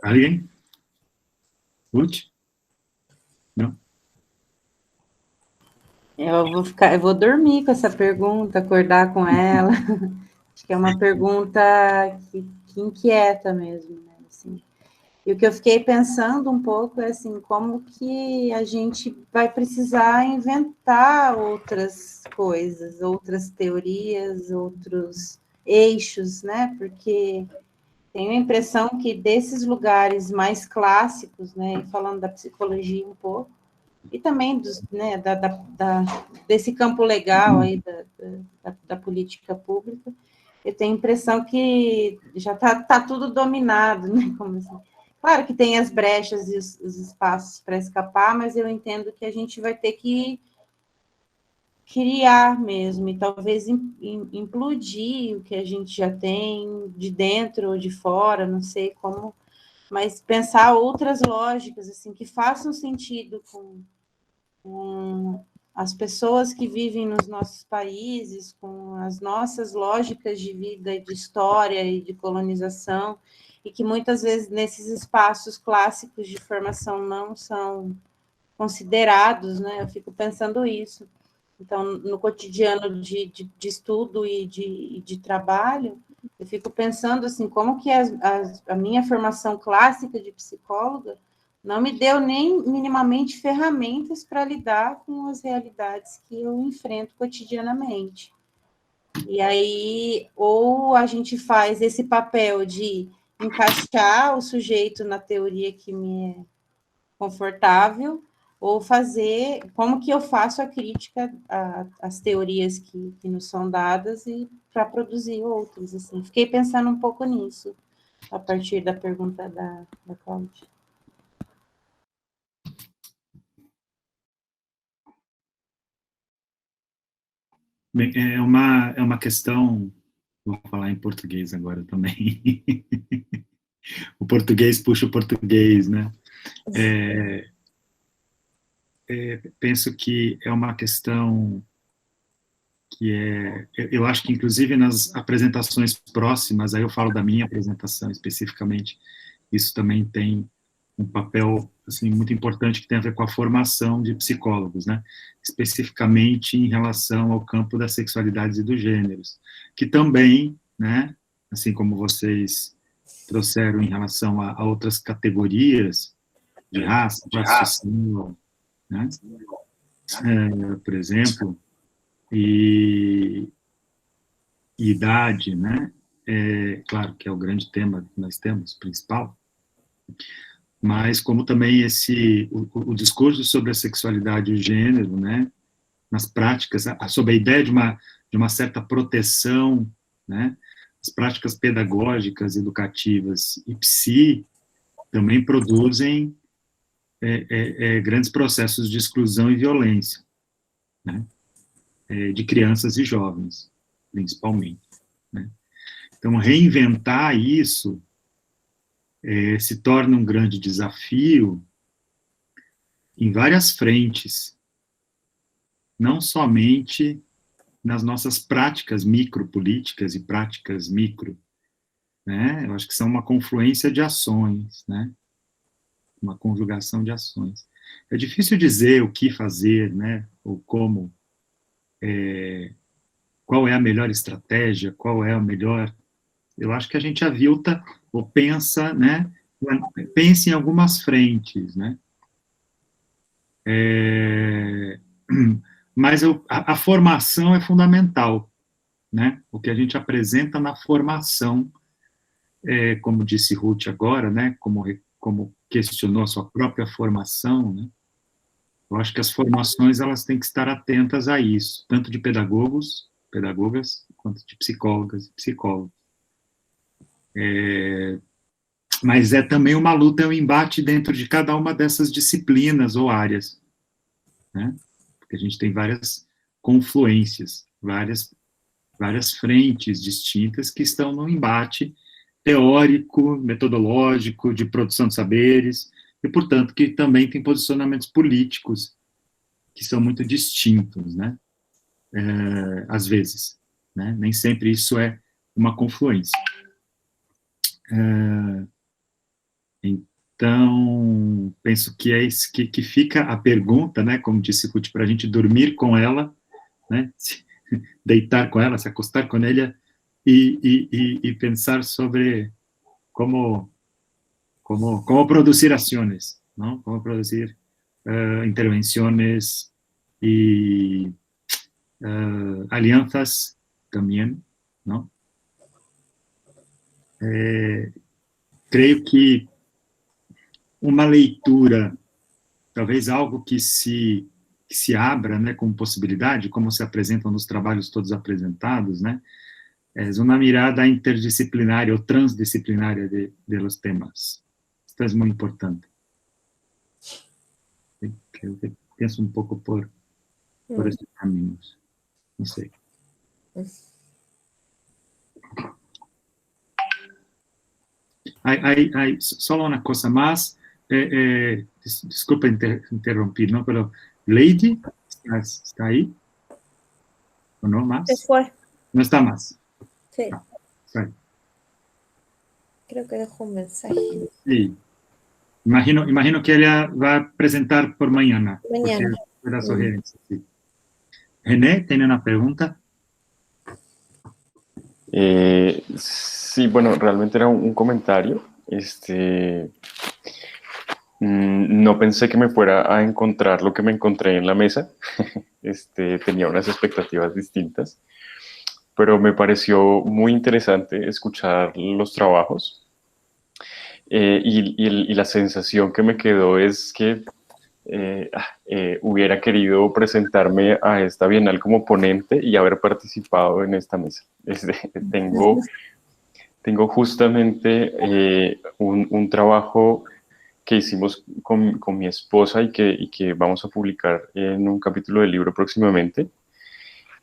¿Alguien? ¿Ruth? ¿No? Eu vou dormir com essa pergunta, acordar com ela. Acho que é uma pergunta que inquieta mesmo, né? Assim, e o que eu fiquei pensando um pouco é assim, como que a gente vai precisar inventar outras coisas, outras teorias, outros eixos, né? Porque tenho a impressão que desses lugares mais clássicos, né, falando da psicologia um pouco, e também né, desse campo legal aí da política pública, eu tenho a impressão que já está tudo dominado, né? Como assim. Claro que tem as brechas e os espaços para escapar, mas eu entendo que a gente vai ter que criar mesmo, e talvez implodir o que a gente já tem de dentro ou de fora, não sei como, mas pensar outras lógicas, assim, que façam sentido com as pessoas que vivem nos nossos países, com as nossas lógicas de vida e de história e de colonização, e que muitas vezes nesses espaços clássicos de formação não são considerados, né? Eu fico pensando isso. Então, no cotidiano de estudo e de trabalho, eu fico pensando assim, como que a minha formação clássica de psicóloga não me deu nem minimamente ferramentas para lidar com as realidades que eu enfrento cotidianamente. E aí, ou a gente faz esse papel de encaixar o sujeito na teoria que me é confortável, ou fazer, como que eu faço a crítica às teorias que nos são dadas e para produzir outras, assim. Fiquei pensando um pouco nisso, a partir da pergunta da Cláudia. Bem, é uma questão, vou falar em português agora também. O português puxa o português, né? Penso que é uma questão eu acho que inclusive nas apresentações próximas, aí eu falo da minha apresentação especificamente, isso também tem um papel assim muito importante que tem a ver com a formação de psicólogos, né? Especificamente em relação ao campo das sexualidades e dos gêneros, que também, né, assim como vocês trouxeram em relação a outras categorias de raça, classe social, né? Por exemplo, e idade, né? Claro que é o grande tema que nós temos, principal, mas como também o discurso sobre a sexualidade e o gênero, né? Nas práticas, sobre a ideia de uma certa proteção, né? As práticas pedagógicas, educativas e também produzem grandes processos de exclusão e violência, né? De crianças e jovens, principalmente, né? Então, reinventar isso se torna um grande desafio em várias frentes, não somente nas nossas práticas micropolíticas e práticas micro, né? Eu acho que são uma confluência de ações, né? Uma conjugação de ações. É difícil dizer o que fazer, né? Ou como, qual é a melhor estratégia, qual é o melhor. Eu acho que a gente avilta ou pensa, né? Pensa em algumas frentes, né? Mas a formação é fundamental, né? O que a gente apresenta na formação, como disse Ruth agora, né? Como questionou a sua própria formação, né? Eu acho que as formações elas têm que estar atentas a isso, tanto de pedagogas, quanto de psicólogas e psicólogos. Mas é também uma luta, é um embate dentro de cada uma dessas disciplinas ou áreas, né? Porque a gente tem várias confluências, várias frentes distintas que estão no embate teórico, metodológico, de produção de saberes, e, portanto, que também tem posicionamentos políticos que são muito distintos, né? Às vezes, né? Nem sempre isso é uma confluência. Então, penso que é isso que fica a pergunta, né, como disse Ruth, para a gente dormir com ela, né, deitar com ela, se acostar com ela e pensar sobre como producir ações, não? Como produzir intervenções e alianças também, não? Creio que uma leitura, talvez algo que se abra, né, como possibilidade, como se apresentam nos trabalhos todos apresentados, né, é uma mirada interdisciplinária ou transdisciplinária de los temas. Isso é muito importante. Eu penso um pouco por esses caminhos. Não sei. Hay solo una cosa más. Disculpa interrumpir, ¿no? Pero Lady, ¿está ahí? ¿O no más? Se fue. No está más. Sí. Sí. Creo que dejó un mensaje. Sí. Imagino que ella va a presentar por mañana. Mañana. Por la sugerencia, sí. René, ¿tiene una pregunta? Sí, bueno, realmente era un comentario. No pensé que me fuera a encontrar lo que me encontré en la mesa. Tenía unas expectativas distintas, pero me pareció muy interesante escuchar los trabajos. Y la sensación que me quedó es que hubiera querido presentarme a esta Bienal como ponente y haber participado en esta mesa. Tengo justamente un trabajo que hicimos con mi esposa y que vamos a publicar en un capítulo del libro próximamente.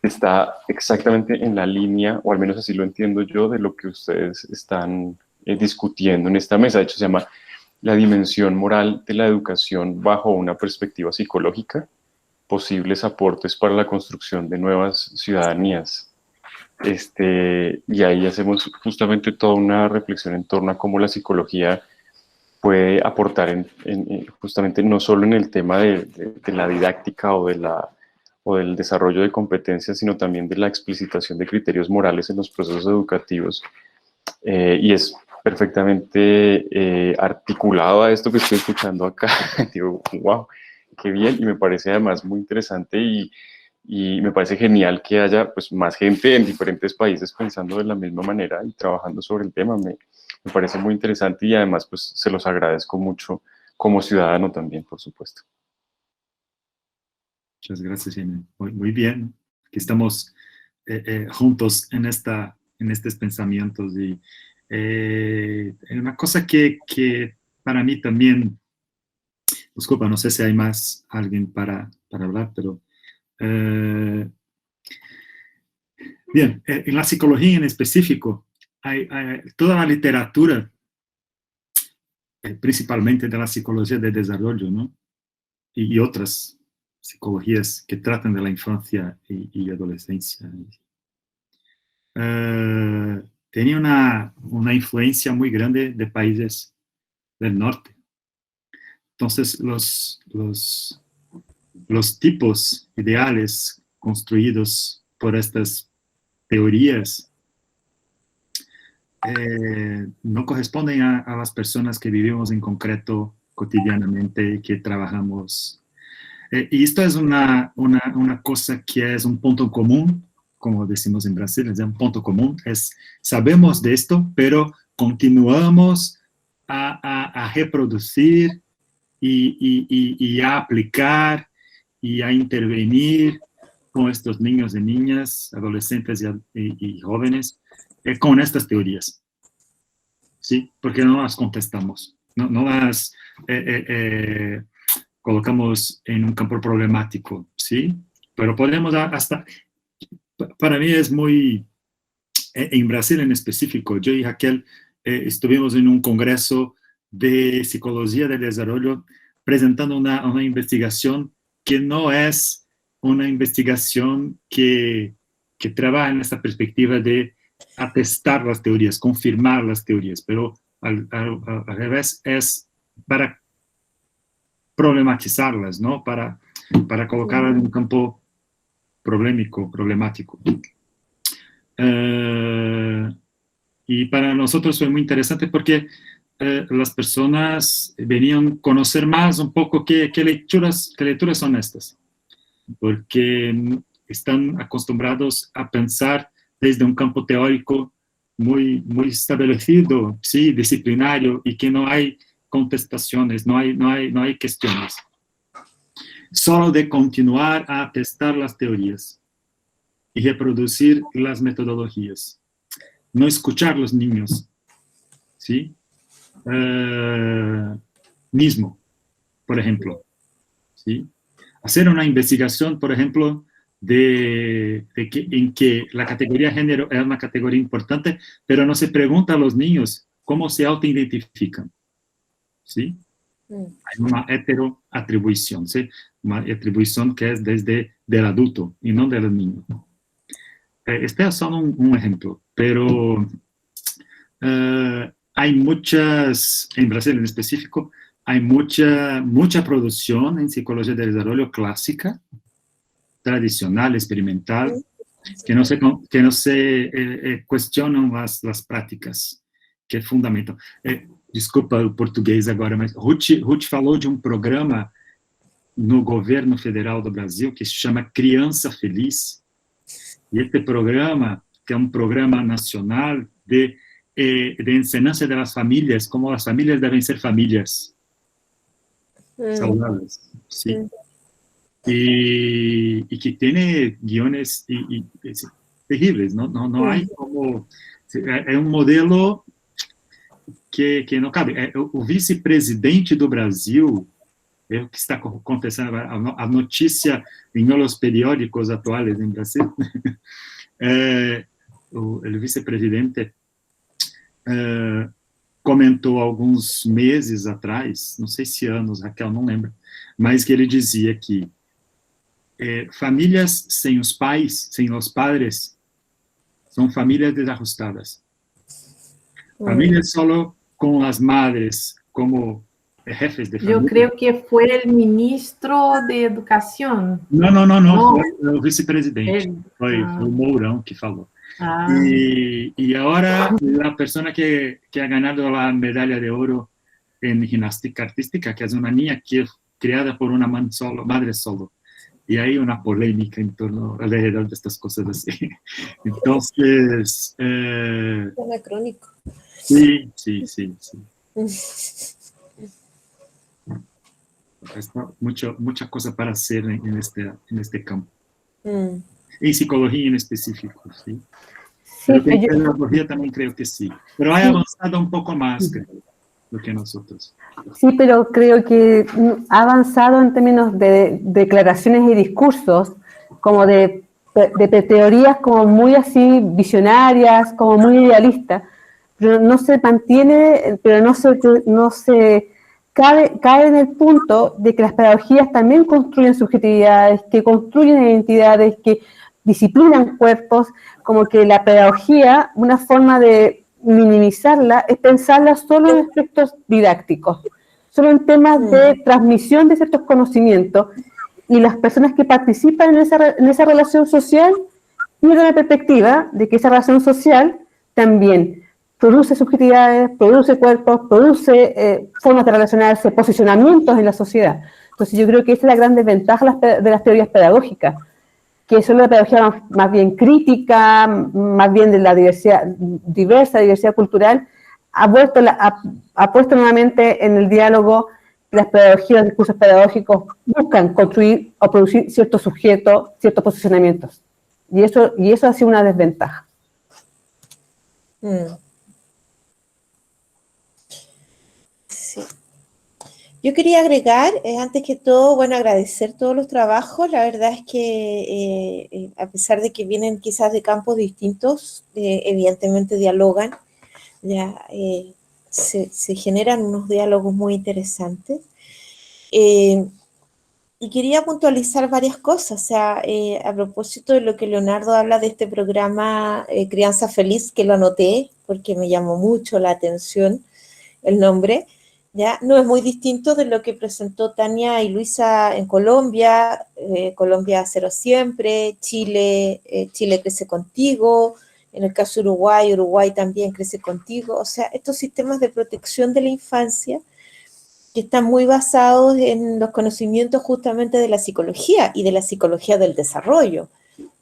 Está exactamente en la línea, o al menos así lo entiendo yo, de lo que ustedes están discutiendo en esta mesa. De hecho, se llama La dimensión moral de la educación bajo una perspectiva psicológica, posibles aportes para la construcción de nuevas ciudadanías. Y ahí hacemos justamente toda una reflexión en torno a cómo la psicología puede aportar justamente no solo en el tema de la didáctica o del desarrollo de competencias, sino también de la explicitación de criterios morales en los procesos educativos. Y es perfectamente articulado a esto que estoy escuchando acá. Digo, wow, qué bien, y me parece además muy interesante y me parece genial que haya pues más gente en diferentes países pensando de la misma manera y trabajando sobre el tema. Me parece muy interesante y además pues se los agradezco mucho como ciudadano también, por supuesto. Muchas gracias, Jaime. Muy bien, que estamos juntos en estos pensamientos. Y una cosa que para mí también, disculpa, no sé si hay más alguien para hablar, pero bien, en la psicología en específico, hay toda la literatura, principalmente de la psicología de desarrollo, ¿no? Y otras psicologías que tratan de la infancia y adolescencia. Tenía una influencia muy grande de países del norte. Entonces, los tipos ideales construidos por estas teorías no corresponden a las personas que vivimos en concreto cotidianamente, que trabajamos. Y esto es una cosa que es un punto común, como decimos en Brasil, es un punto común, sabemos de esto, pero continuamos a reproducir y a aplicar y a intervenir con estos niños y niñas, adolescentes y jóvenes, con estas teorías, ¿sí? Porque no las contestamos, no las colocamos en un campo problemático, ¿sí? Pero podemos hasta, para mí es muy, en Brasil en específico, yo y Raquel estuvimos en un congreso de psicología del desarrollo presentando una investigación que no es una investigación que trabaja en esta perspectiva de atestar las teorías, confirmar las teorías, pero al revés es para problematizarlas, ¿no? Para colocarlas en un campo problemático. Y para nosotros fue muy interesante porque las personas venían a conocer más un poco qué lecturas son estas, porque están acostumbrados a pensar desde un campo teórico muy establecido, sí, disciplinario, y que no hay contestaciones, no hay cuestiones. Solo de continuar a testar las teorías y reproducir las metodologías. No escuchar a los niños, ¿sí? Mismo, por ejemplo, ¿sí? Hacer una investigación, por ejemplo, en que la categoría género es una categoría importante, pero no se pregunta a los niños cómo se autoidentifican, ¿sí? Hay una heteroatribución, ¿sí? Una atribución que es desde el adulto y no del niño. Este es solo un ejemplo, pero hay muchas, en Brasil en específico, hay mucha producción en psicología del desarrollo clásica, tradicional, experimental, que no se cuestionam las práticas, que é fundamental. Desculpa o português agora, mas Ruth falou de um programa no governo federal do Brasil que se chama Criança Feliz, e este programa, que é um programa nacional de enseñanza de las familias, como las familias deben ser familias saludables, ¿sí? Y que tiene guiones terribles, no hay como... É um modelo que não cabe. O vice-presidente do Brasil, é o que está acontecendo, a notícia em los periódicos atuais em Brasil, o vice-presidente comentou alguns meses atrás, não sei se anos, Raquel, não lembro, mas que ele dizia que famílias sem os pais, sem os padres, são famílias desajustadas. Famílias solo com as madres como jefes de família. Eu creio que foi o ministro de Educação. Não, foi o vice-presidente. Foi o Mourão que falou. Y ahora la persona que ha ganado la medalla de oro en gimnástica artística, que es una niña que es criada por una madre solo. Y hay una polémica en torno alrededor de estas cosas así. Entonces... anacrónico. Sí. Mucha cosa para hacer en este campo. En psicología en específico, ¿sí? Sí, pero en pedagogía también creo que sí. Pero hay avanzado un poco más, creo, lo que nosotros. Sí, pero creo que ha avanzado en términos de declaraciones y discursos, como de teorías como muy así visionarias, como muy idealistas, pero no se mantiene, pero no se cae en el punto de que las pedagogías también construyen subjetividades, que construyen identidades, que disciplinan cuerpos, como que la pedagogía, una forma de minimizarla es pensarla solo en aspectos didácticos, solo en temas de transmisión de ciertos conocimientos, y las personas que participan en esa relación social pierden la perspectiva de que esa relación social también produce subjetividades, produce cuerpos, produce formas de relacionarse, posicionamientos en la sociedad. Entonces yo creo que esa es la gran desventaja de las teorías pedagógicas, que son la pedagogía más bien crítica, más bien de la diversidad cultural, ha puesto nuevamente en el diálogo las pedagogías, los discursos pedagógicos buscan construir o producir ciertos sujetos, ciertos posicionamientos. Y eso ha sido una desventaja. Sí. Yo quería agregar, antes que todo, bueno, agradecer todos los trabajos. La verdad es que a pesar de que vienen quizás de campos distintos, evidentemente dialogan, ya se generan unos diálogos muy interesantes. Y quería puntualizar varias cosas, o sea, a propósito de lo que Leonardo habla de este programa Crianza Feliz, que lo anoté porque me llamó mucho la atención el nombre. ¿ya? No es muy distinto de lo que presentó Tania y Luisa en Colombia, Colombia Cero Siempre, Chile, Chile Crece Contigo, en el caso de Uruguay, Uruguay también Crece Contigo, o sea, estos sistemas de protección de la infancia que están muy basados en los conocimientos justamente de la psicología y de la psicología del desarrollo.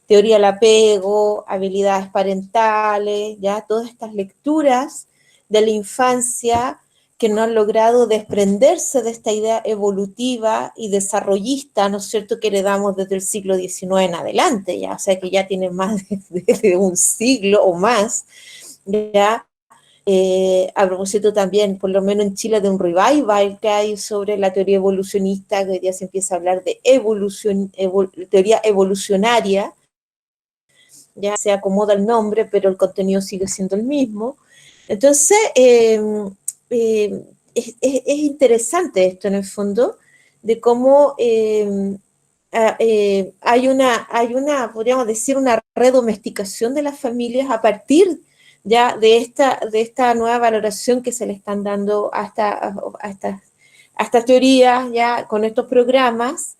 Teoría del apego, habilidades parentales, ya todas estas lecturas de la infancia que no han logrado desprenderse de esta idea evolutiva y desarrollista, ¿no es cierto?, que heredamos desde el siglo XIX en adelante, ya, o sea, que ya tiene más de un siglo o más, ya. A propósito también, por lo menos en Chile, de un revival que hay sobre la teoría evolucionista, que hoy día se empieza a hablar de teoría evolucionaria, ya se acomoda el nombre, pero el contenido sigue siendo el mismo. Entonces, es interesante esto en el fondo, de cómo hay una, podríamos decir, una redomesticación de las familias a partir ya de esta nueva valoración que se le están dando a estas teorías, ya con estos programas,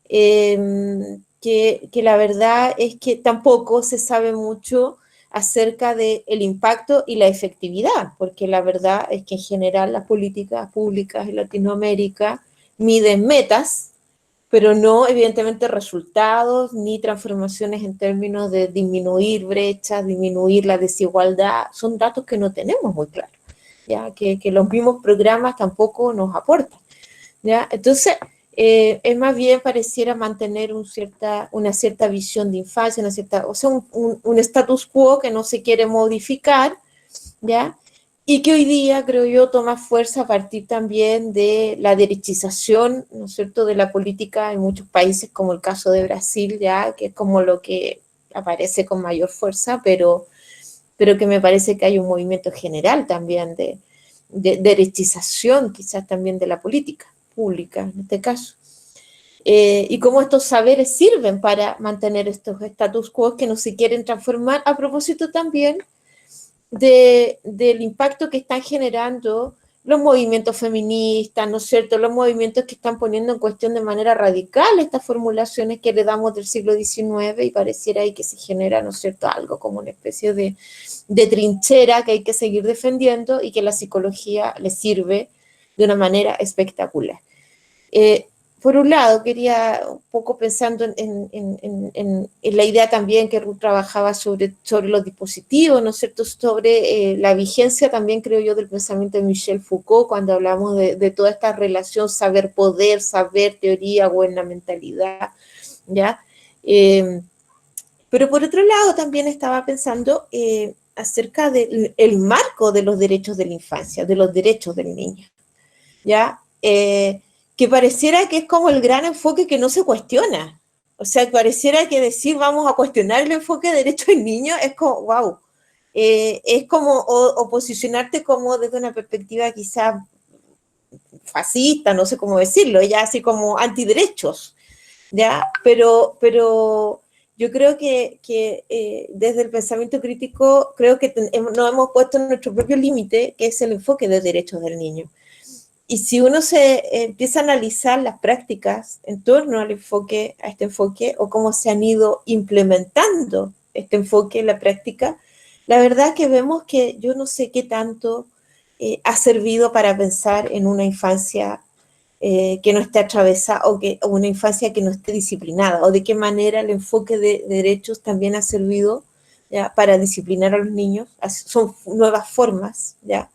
que la verdad es que tampoco se sabe mucho acerca del impacto y la efectividad, porque la verdad es que en general las políticas públicas en Latinoamérica miden metas, pero no evidentemente resultados ni transformaciones en términos de disminuir brechas, disminuir la desigualdad. Son datos que no tenemos muy claros, ya que los mismos programas tampoco nos aportan, ¿ya? Entonces, es más bien pareciera mantener una cierta visión de infancia, o sea, un status quo que no se quiere modificar, ¿ya? Y que hoy día, creo yo, toma fuerza a partir también de la derechización, ¿no es cierto?, de la política en muchos países, como el caso de Brasil, ya, que es como lo que aparece con mayor fuerza, pero que me parece que hay un movimiento general también de derechización, quizás también de la política pública, en este caso. Y cómo estos saberes sirven para mantener estos status quo que no se quieren transformar, a propósito también del impacto que están generando los movimientos feministas, ¿no es cierto?, los movimientos que están poniendo en cuestión de manera radical estas formulaciones que heredamos del siglo XIX y pareciera ahí que se genera, ¿no es cierto?, algo como una especie de trinchera que hay que seguir defendiendo y que la psicología le sirve de una manera espectacular. Por un lado, quería un poco pensando en la idea también que Ruth trabajaba sobre los dispositivos, ¿no es cierto?, sobre la vigencia también, creo yo, del pensamiento de Michel Foucault, cuando hablamos de toda esta relación saber-poder, saber, teoría, gubernamentalidad, ¿ya? Pero por otro lado, también estaba pensando acerca del marco de los derechos de la infancia, de los derechos del niño, ¿ya? Que pareciera que es como el gran enfoque que no se cuestiona. O sea, pareciera que decir vamos a cuestionar el enfoque de derechos del niño es como, wow, es como o posicionarte como desde una perspectiva quizá fascista, no sé cómo decirlo, ya así como antiderechos, ¿ya? Pero yo creo que desde el pensamiento crítico, creo que nos hemos puesto nuestro propio límite, que es el enfoque de derechos del niño. Y si uno se empieza a analizar las prácticas en torno a este enfoque, o cómo se han ido implementando este enfoque en la práctica, la verdad es que vemos que yo no sé qué tanto ha servido para pensar en una infancia que no esté atravesada o una infancia que no esté disciplinada, o de qué manera el enfoque de derechos también ha servido, ¿ya?, para disciplinar a los niños. Son nuevas formas, ¿ya?,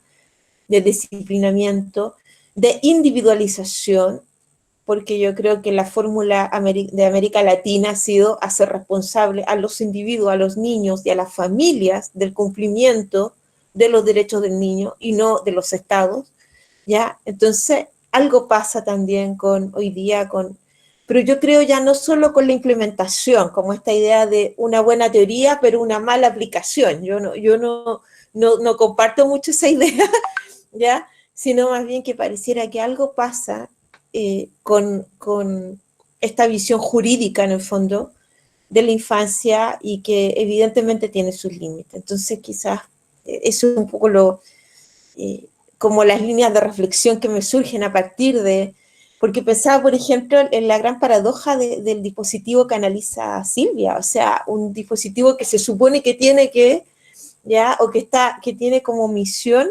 de disciplinamiento, de individualización, porque yo creo que la fórmula de América Latina ha sido hacer responsable a los individuos, a los niños y a las familias del cumplimiento de los derechos del niño y no de los estados, ¿ya? Entonces, algo pasa también hoy día pero yo creo ya no solo con la implementación, como esta idea de una buena teoría, pero una mala aplicación. Yo no comparto mucho esa idea, ¿ya?, sino más bien que pareciera que algo pasa con esta visión jurídica, en el fondo, de la infancia, y que evidentemente tiene sus límites. Entonces, quizás eso es un poco como las líneas de reflexión que me surgen a partir de, porque pensaba, por ejemplo, en la gran paradoja del dispositivo que analiza Silvia, o sea, un dispositivo que se supone que tiene que, ya, o que tiene como misión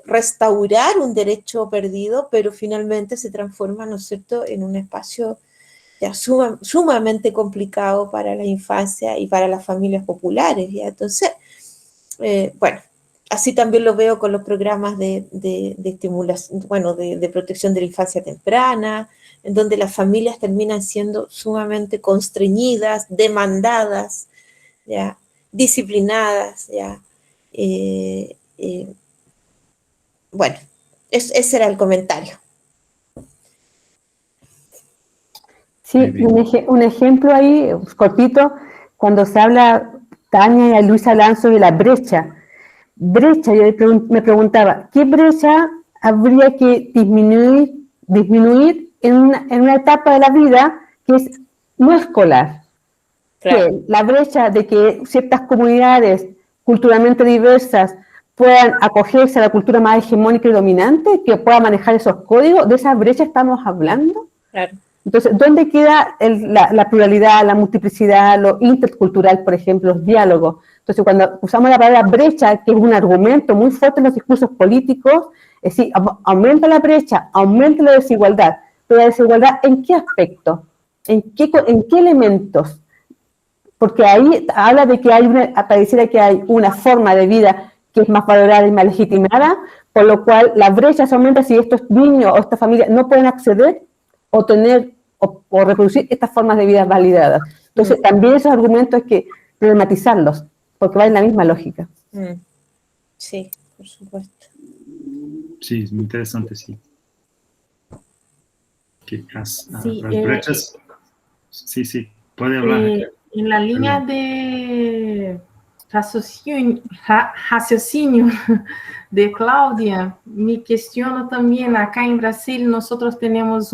restaurar un derecho perdido, pero finalmente se transforma, ¿no es cierto?, en un espacio ya sumamente complicado para la infancia y para las familias populares, ¿ya? Entonces, bueno, así también lo veo con los programas de estimulación, bueno, de protección de la infancia temprana, en donde las familias terminan siendo sumamente constreñidas, demandadas, ¿ya?, disciplinadas, ¿ya? Bueno, ese era el comentario. Sí, un ejemplo ahí, cortito, cuando se habla, Tania y Luisa hablan sobre la brecha. Yo me preguntaba, ¿qué brecha habría que disminuir en una etapa de la vida que es no escolar? Claro. Que la brecha de que ciertas comunidades culturalmente diversas puedan acogerse a la cultura más hegemónica y dominante, que pueda manejar esos códigos, ¿de esa brecha estamos hablando? Claro. Entonces, ¿dónde queda la pluralidad, la multiplicidad, lo intercultural, por ejemplo, los diálogos? Entonces, cuando usamos la palabra brecha, que es un argumento muy fuerte en los discursos políticos, es decir, aumenta la brecha, aumenta la desigualdad, pero la desigualdad, ¿en qué aspecto? ¿En qué elementos? Porque ahí habla de que pareciera que hay una forma de vida que es más valorada y más legitimada, por lo cual la brecha se aumenta si estos niños o estas familias no pueden acceder o tener o reproducir estas formas de vida validadas. Entonces, también esos argumentos hay que problematizarlos, porque va en la misma lógica. Sí, por supuesto. Sí, es muy interesante, sí. Que las brechas... Sí, puede hablar. En la línea de raciocinio de Claudia, me cuestiono también, acá en Brasil nosotros tenemos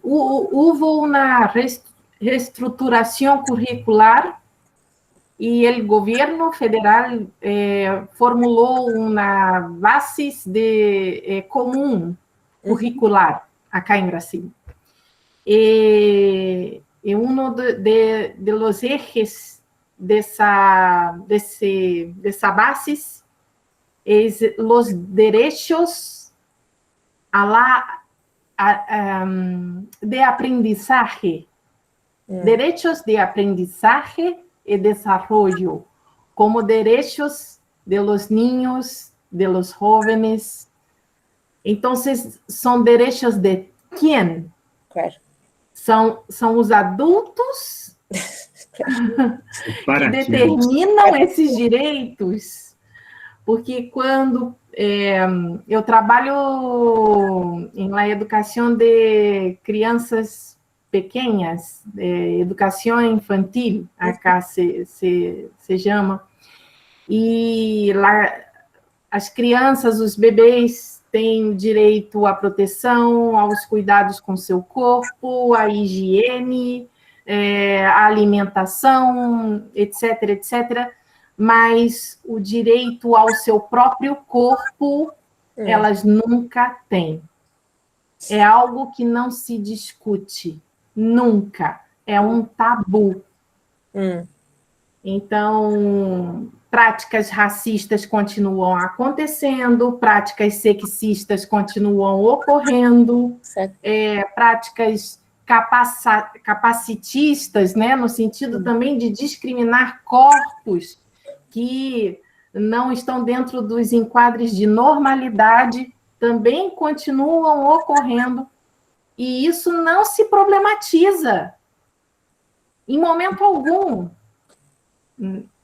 hubo una reestruturación curricular y el gobierno federal formuló una base común curricular acá en Brasil. Y uno de los ejes de esa base es los derechos de aprendizaje, derechos de aprendizaje y desarrollo, como derechos de los niños, de los jóvenes. Entonces, ¿son derechos de quién? Claro. São os adultos que determinam esses direitos, porque quando eu trabalho na educação de crianças pequenas, educação infantil, acá se chama, e lá as crianças, os bebês, tem direito à proteção, aos cuidados com seu corpo, à higiene, à alimentação, etc., etc., mas o direito ao seu próprio corpo, elas nunca têm. É algo que não se discute, nunca. É um tabu. Então, práticas racistas continuam acontecendo, práticas sexistas continuam ocorrendo, práticas capacitistas, né, no sentido também de discriminar corpos que não estão dentro dos enquadres de normalidade, também continuam ocorrendo, e isso não se problematiza em momento algum,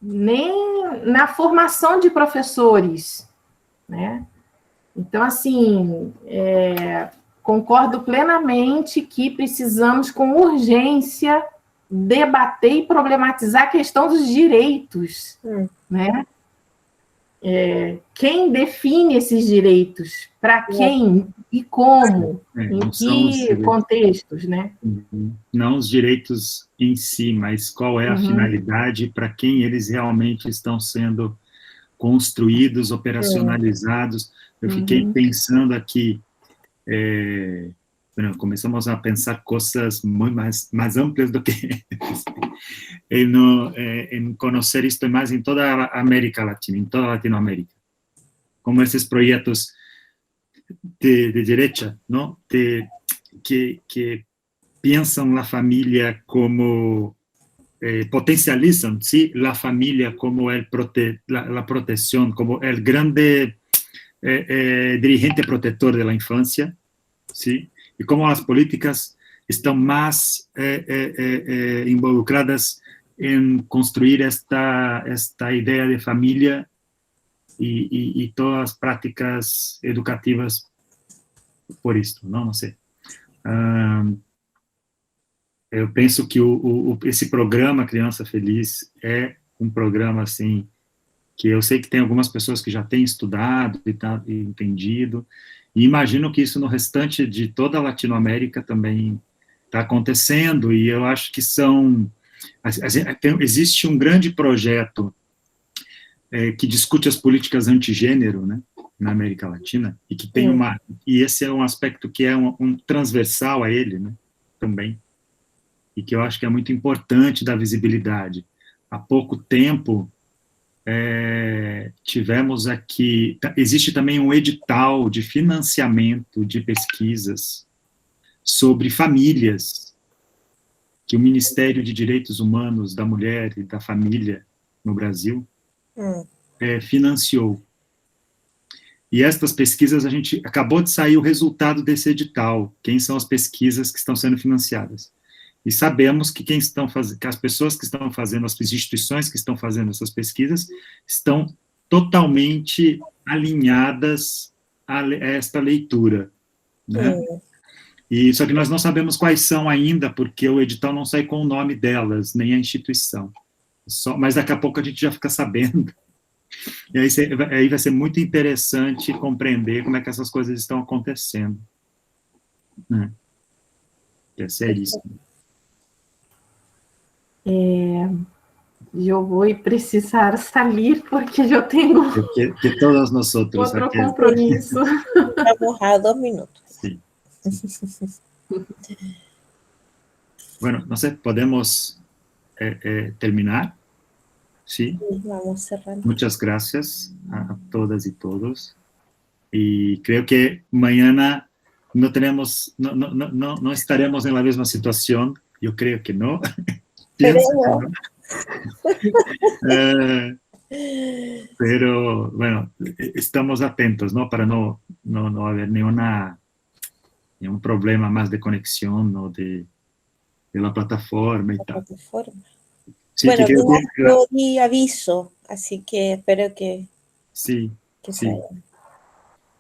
nem na formação de professores, né? Então, assim, concordo plenamente que precisamos, com urgência, debater e problematizar a questão dos direitos, né? Quem define esses direitos? Para quem? E como? Em que contextos, né? Não os direitos em si, mas qual é a finalidade, para quem eles realmente estão sendo construídos, operacionalizados. Eu fiquei pensando aqui, bueno, começamos a pensar coisas muito mais amplas do que em conhecer isto mais em toda a América Latina, em toda a Latinoamérica. Como esses projetos de direita, não? Que pensam a família como potencializam, sim, a família como a proteção, como o grande dirigente protetor da infância, sim, e como as políticas estão mais involucradas em construir esta ideia de família e todas as práticas educativas por isto, não sei. Eu penso que esse programa Criança Feliz é um programa, assim, que eu sei que tem algumas pessoas que já têm estudado e entendido, e imagino que isso no restante de toda a Latinoamérica também está acontecendo, e eu acho que existe um grande projeto que discute as políticas antigênero, né, na América Latina, e que tem e esse é um aspecto que é um transversal a ele, né, também, e que eu acho que é muito importante da visibilidade. Há pouco tempo, tivemos aqui, existe também um edital de financiamento de pesquisas sobre famílias, que o Ministério de Direitos Humanos da Mulher e da Família no Brasil financiou. E estas pesquisas, acabou de sair o resultado desse edital, quem são as pesquisas que estão sendo financiadas. E sabemos que que as pessoas que estão fazendo, as instituições que estão fazendo essas pesquisas, estão totalmente alinhadas a esta leitura, né? E só que nós não sabemos quais são ainda, porque o edital não sai com o nome delas, nem a instituição. Mas daqui a pouco a gente já fica sabendo. E aí vai ser muito interessante compreender como é que essas coisas estão acontecendo, né? É seríssimo. Eu vou precisar sair porque eu tenho que todos nosotros outro compromisso. Estamos a 2 minutos. Sí. Bueno, no sé, podemos terminar. Sí. Vamos cerrando. Muchas gracias a todas y todos. Y creo que mañana no estaremos en la misma situación. Yo creo que no. Pero bueno, estamos atentos, ¿no? Para no haber ningún problema más de conexión, ¿no? de la plataforma y tal. Sí, bueno, que yo di aviso, así que espero que sí, sí.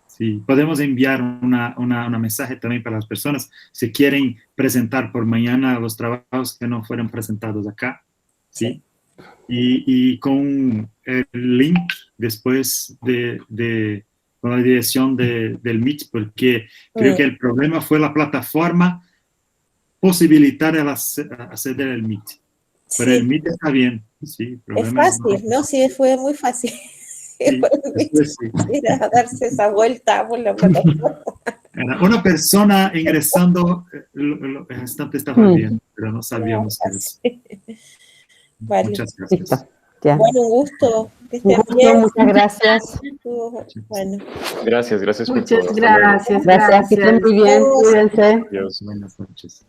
Sí, podemos enviar una mensaje también para las personas si quieren presentar por mañana los trabajos que no fueron presentados acá, ¿sí? Y con el link después con la dirección del Meet, porque creo que el problema fue la plataforma posibilitar acceder al Meet. Pero el Meet está bien, sí. Es fácil, ¿no? Sí, fue muy fácil. Sí. Era darse esa vuelta por la plataforma. Una persona ingresando, el restante estaba bien, pero no sabíamos que era. Vale. Muchas gracias. Bueno, un gusto. Que estén bien. Muchas gracias. Bueno. Gracias por todo. Muchas gracias. Gracias, que estén muy bien. Cuídense. Adiós. Buenas noches.